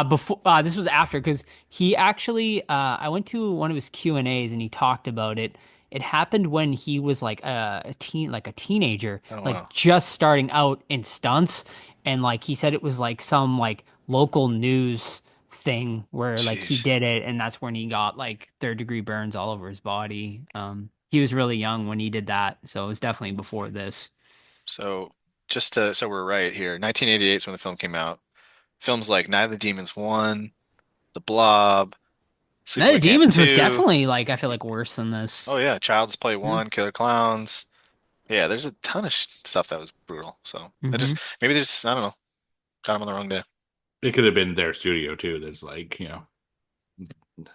before this was after because he actually I went to one of his Q&As and he talked about it. It happened when he was like a teenager, Oh like wow. just starting out in stunts, and like he said it was like some like local news thing where like he Jeez. did it, and that's when he got like third-degree burns all over his body. He was really young when he did that, so it was definitely before this. So so we're right here. 1988 is when the film came out. Films like Night of the Demons 1, The Blob, No, the Sleepaway Camp Demons was 2. definitely like I feel like worse than this. Oh yeah, Child's Play Yeah. 1, Killer Clowns. Yeah, there's a ton of stuff that was brutal. So I Hmm. just maybe they just I don't know, got him on the wrong day. It could have been their studio too. There's like,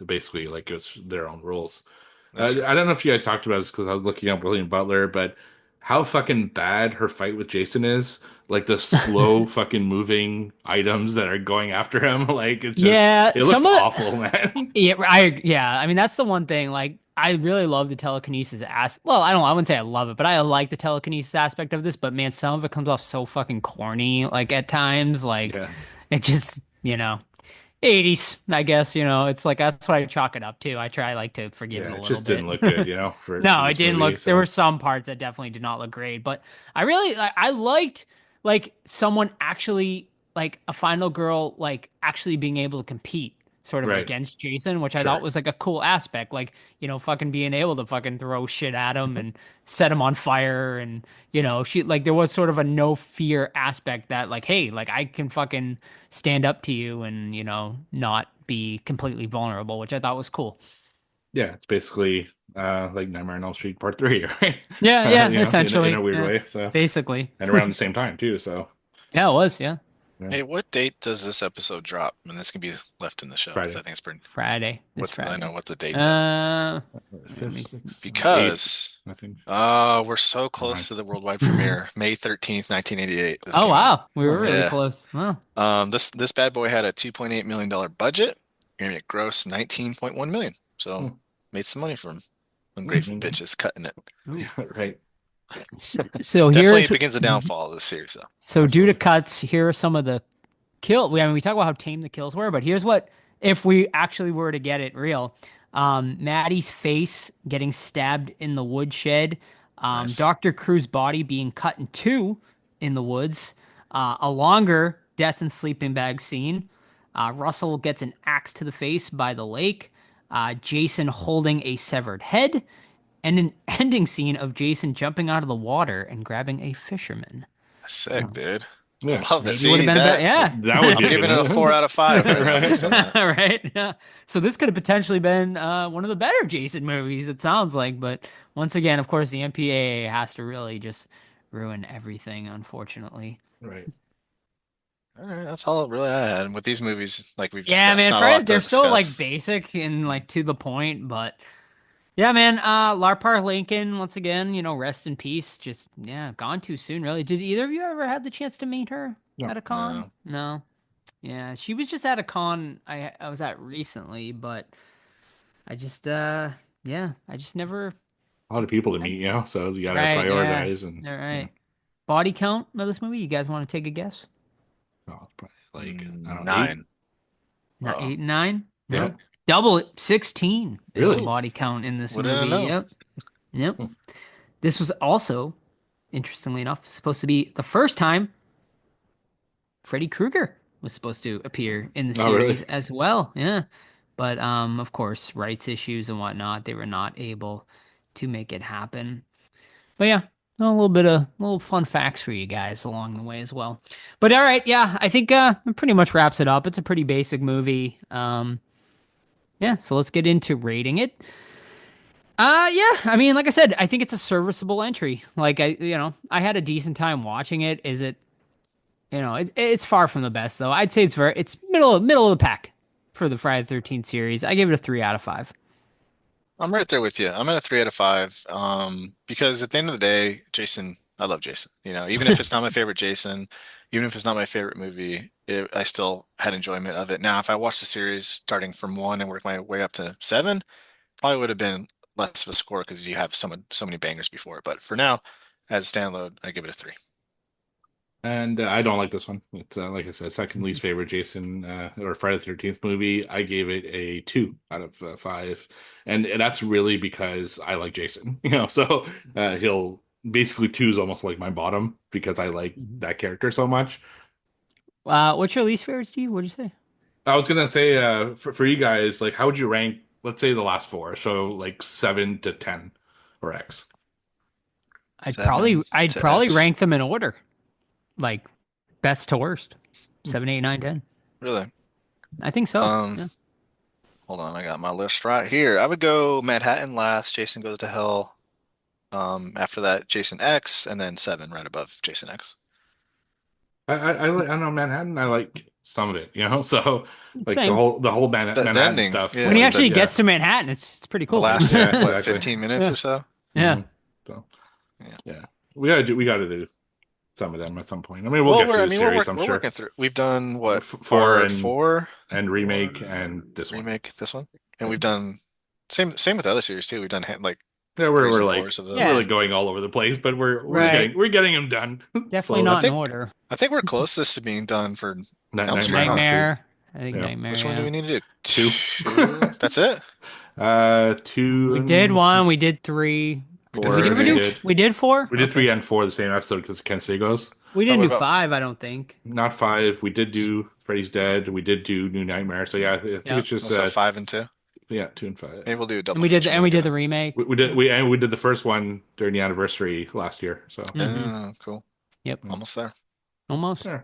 basically like it's their own rules. That's true. I don't know if you guys talked about this because I was looking up William Butler, but how fucking bad her fight with Jason is. Like the slow fucking moving items that are going after him. Like Yeah, it looks some of awful, man. yeah, I mean that's the one thing. Like I really love the telekinesis well, I wouldn't say I love it, but I like the telekinesis aspect of this, but man, some of it comes off so fucking corny, like at times, like Yeah. it just, 80s, I guess, it's like that's what I chalk it up to. I try like to forgive it Yeah, a it little just didn't bit. look good, for No, it this didn't movie. look. There So were some parts that definitely did not look great, but I liked like someone actually like a final girl like actually being able to compete sort of right, against Jason, which I thought sure. was like a cool aspect. Like, fucking being able to fucking throw shit at him and set him on fire and she like there was sort of a no fear aspect that like, hey, like I can fucking stand up to you and, not be completely vulnerable, which I thought was cool. Yeah, it's basically like Nightmare on Elm Street Part 3, right? Yeah, yeah, In a essentially. weird Yeah. way. So Basically. and around the same time too. So Yeah, it was, yeah. yeah, Hey, what date does this episode drop? And this can be left in the show because Friday, I think it's pretty. Friday. This What's I know Friday. what the date though? Let me fifth, sixth, eighth, Because I think. we're so close to the worldwide premiere, May 13th, 1988. This Oh came out. wow, we Oh were yeah, really Yeah. close. Wow. This bad boy had a $2.8 million budget and it grossed 19.1 million. So Hmm. made some money from ungrateful Mhm. bitches cutting it. Ooh. Yeah, right. So Definitely here's begins the downfall of this series though. so due to Absolutely. cuts, here are some of the I mean, we talk about how tame the kills were, but here's what if we actually were to get it real. Maddie's face getting stabbed in the woodshed, Nice. Dr. Crew's body being cut in two in the woods, a longer death and sleeping bag scene. Russell gets an axe to the face by the lake. Jason holding a severed head, and an ending scene of Jason jumping out of the water and grabbing a fisherman. Sick, So dude. I Yeah, love it. maybe would have See been a better, that? yeah. that would I'm be a giving it a good 4 out of 5 right now right. based on that. Right. Yeah. So this could have potentially been one of the better Jason movies, it sounds like. But once again, of course, the MPAA has to really just ruin everything, unfortunately. Right. All right, that's all really I had. And with these movies, like we've Yeah, discussed, man. not a Friday, lot they're to so like discuss. basic and like to the point, but yeah, man. Larpar Lincoln, once again, rest in peace. Just yeah, gone too soon, really. Did either of you ever have the chance to meet her No. at a con? No. No. Yeah, she was just at a con I was at recently, but I just yeah, I just never A lot of people to I, meet, so you gotta right, yeah. prioritize and All right. Body count of this movie, you guys want to take a guess? oh, it's probably like I don't know, 8. 9. Not Oh, 8 and 9? Yeah. No. Double it. 16 is the Really? body count in this wouldn't movie. know. Yep. Yep. Hmm. This was also, interestingly enough, supposed to be the first time Freddy Krueger was supposed to appear in the Oh, really? series as well. Yeah. But of course, rights issues and whatnot, they were not able to make it happen. But yeah, a little bit of little fun facts for you guys along the way as well. But all right, yeah, I think it pretty much wraps it up. It's a pretty basic movie. Yeah, so let's get into rating it. Yeah, I mean, like I said, I think it's a serviceable entry. Like I had a decent time watching it. Is it, it's far from the best though. I'd say it's middle of the pack for the Friday the 13th series. I give it a 3 out of 5. I'm right there with you. I'm at a 3 out of 5. Because at the end of the day, Jason, I love Jason. Even if it's not my favorite Jason, even if it's not my favorite movie, I still had enjoyment of it. Now, if I watched the series starting from 1 and worked my way up to 7, probably would have been less of a score because you have so many bangers before. But for now, as a standalone, I give it a 3. And I don't like this one. It's like I said, second least favorite Jason or Friday the 13th movie. I gave it a 2 out of 5, and that's really because I like Jason. So he'll basically 2 is almost like my bottom because I like Mhm. that character so much. What's your least favorite, Steve? What'd you say? I was gonna say, for you guys, like, how would you rank, let's say, the last four? So, like, 7 to 10 or X. Seven I'd to probably X. rank them in order, like best to worst, 7, 8, 9, 10. Really? I think so. Um, Yeah. hold on, I got my list right here. I would go Manhattan last, Jason Goes to Hell. After that, Jason X, and then Seven right above Jason X. I don't know Manhattan. I like some of it, So like Same. the whole The Manhattan ending, stuff. When he yeah, actually Yeah. gets to Manhattan, it's pretty the cool. last Yeah, what exactly. 15 minutes Yeah. or so. Yeah. Mhm. So Yeah. yeah, we gotta do some of them at some point. I mean, we'll Well, get through the series, I'm we're sure. working through. We've done what Four part and four remake and this one. remake this one, and we've done same with the other series too. We've done like Yeah, threes we're and like fours of Yeah. those. really going all over the place, but we're Right. getting them done. Definitely Slowly. not in think- order. I think we're closest to being done for Nightmare Elm Street, on Elm Street. Nightmare. I think Yeah. Nightmare. Which one do yeah. we need to do? Two. That's it? Two. We did one. We did three. We Four, Did we did ever three. do? We did four. We did Okay. 3 and 4 the same episode because Ken Sagos. We Oh, didn't what do about- 5. I don't think. Not 5. We did do Freddy's Dead. We did do New Nightmare. So yeah, I think Yeah. it's just So 5 and 2. 2 and 5. Maybe we'll do a double. And we did. feature And we did together. the remake. We did the first one during the anniversary last year. So Mhm. Oh, cool. Yep. Almost there. Almost. yeah.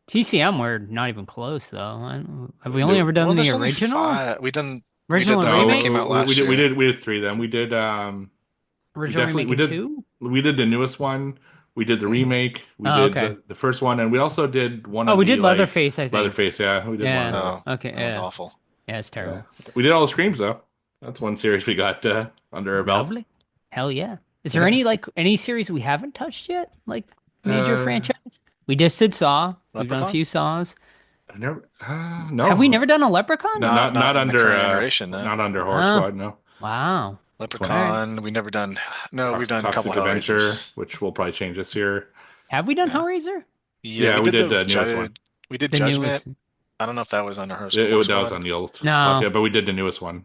TCM. We're not even close though. Have we only ever done Well, the there's only original? 5. We did Original the and one that remake? came out last we year. did 3 then. We did Original definitely- remake we and did- 2. we did the newest one. We did the remake. We Oh, did okay. the first one, and we also did one. Oh, of we the, did Leatherface. I think. Leatherface, yeah, we did Yeah. one. Of No. Okay. That one's Yeah. awful. Yeah. It's those. terrible. Yeah. We did all the screams though. That's one series we got under our belt. Lovely. Hell yeah. Is there Yeah. any series we haven't touched yet? Like major Uh, franchise? We just did Saw. We've done a Leprechaun? few Saws. I've never. No. Have we never done a Leprechaun? No, Not not in the under current iteration, no. not under Horror Oh. Squad. No. Wow. Leprechaun. We never done. No, we've done a Toxic couple Adventure, Hellraisers. which will probably change this year. Have we done Yeah. Hellraiser? Yeah, we did the newest one. We did The Judgment. newest. I don't know if that was under her. That was on the old. No. Yeah, but we did the newest one.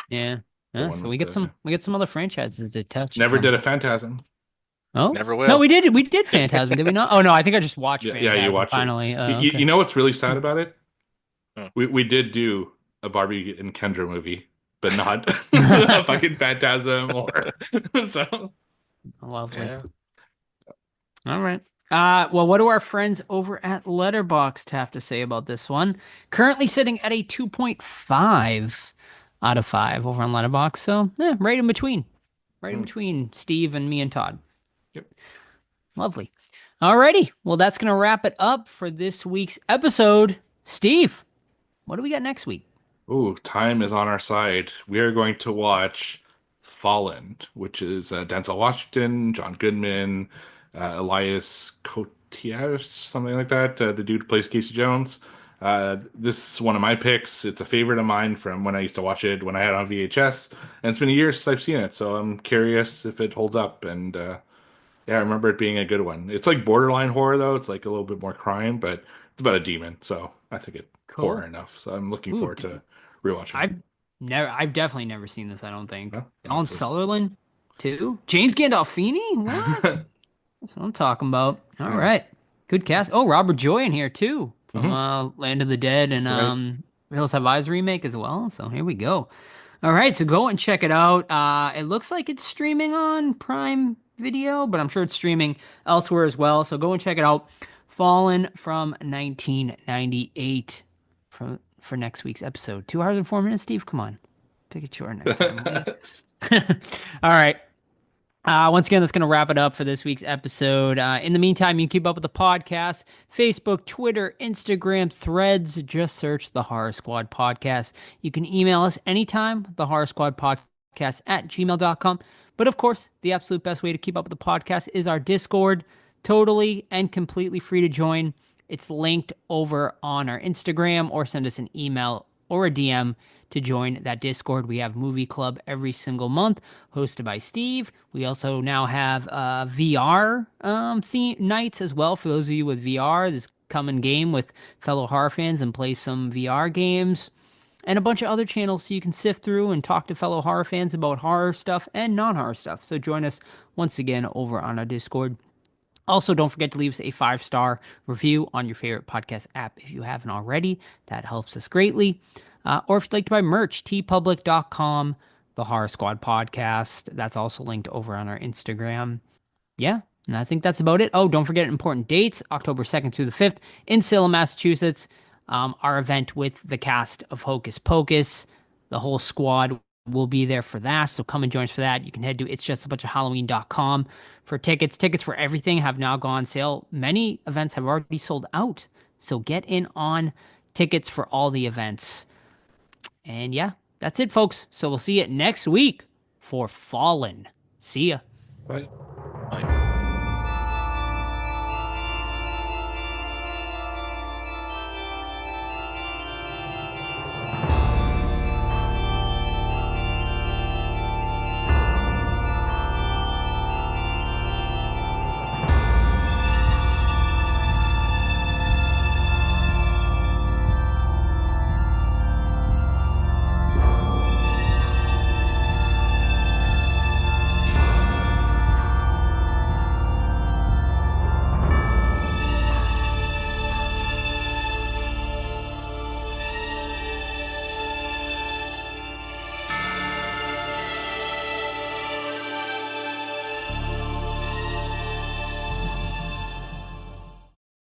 Yeah. The Yeah, one so with the- we get some other franchises to touch. Never Some- did a Phantasm. Oh, Never will. no, we did. We did Phantasm, did we not? Oh no, I think I just watched Yeah, Phantasm. you watched it. finally. You, you know what's really sad about it? Huh. We did do a Barbie and Kendra movie, but not a fucking Phantasm or so. Lovely. Yeah. All right. Well, what do our friends over at Letterboxd have to say about this one? Currently sitting at a 2.5 out of 5 over on Letterboxd. So, right in between. Right in between Steve and me and Todd. Yep. Lovely. Alrighty. Well, that's going to wrap it up for this week's episode. Steve, what do we got next week? Ooh, time is on our side. We are going to watch Fallen, which is Denzel Washington, John Goodman, Elias Koteas, something like that. The dude who plays Casey Jones. This is one of my picks. It's a favorite of mine from when I used to watch it when I had it on VHS, and it's been a year since I've seen it, so I'm curious if it holds up. And yeah, I remember it being a good one. It's like borderline horror though. It's like a little bit more crime, but it's about a demon, so I think it's Cool. horror enough. So I'm looking Ooh, forward to rewatching. I've definitely never seen this, I don't think. No? Alan That's a- Sutherland, too? James Gandolfini? What? That's what I'm talking about. All Yeah. right. Good cast. Oh, Robert Joy in here, too. From Mm-hmm. Land of the Dead and Right. Hills Have Eyes remake as well. So here we go. All right, so go and check it out. It looks like it's streaming on Prime Video, but I'm sure it's streaming elsewhere as well. So go and check it out. Fallen from 1998 for next week's episode. 2 hours and 4 minutes, Steve. Come on. Pick it short next time. will you? All right. Once again, that's going to wrap it up for this week's episode. In the meantime, you can keep up with the podcast, Facebook, Twitter, Instagram, Threads. Just search the Horror Squad Podcast. You can email us anytime, the Horror Squad Podcast at gmail.com. But of course, the absolute best way to keep up with the podcast is our Discord. Totally and completely free to join. It's linked over on our Instagram, or send us an email or a DM to join that Discord. We have Movie Club every single month, hosted by Steve. We also now have VR theme nights as well. For those of you with VR, this come and game with fellow horror fans and play some VR games. And a bunch of other channels so you can sift through and talk to fellow horror fans about horror stuff and non-horror stuff. So join us once again over on our Discord. Also, don't forget to leave us a 5-star review on your favorite podcast app if you haven't already. That helps us greatly. Or if you'd like to buy merch, tpublic.com, the Horror Squad podcast. That's also linked over on our Instagram. Yeah, and I think that's about it. Oh, don't forget important dates, October 2nd through the 5th in Salem, Massachusetts. Our event with the cast of Hocus Pocus. The whole squad will be there for that, so come and join us for that. You can head to itsjustabunchofhalloween.com for tickets. Tickets for everything have now gone on sale. Many events have already sold out, so get in on tickets for all the events. And yeah, that's it, folks. So we'll see you next week for Fallen. See ya. Bye.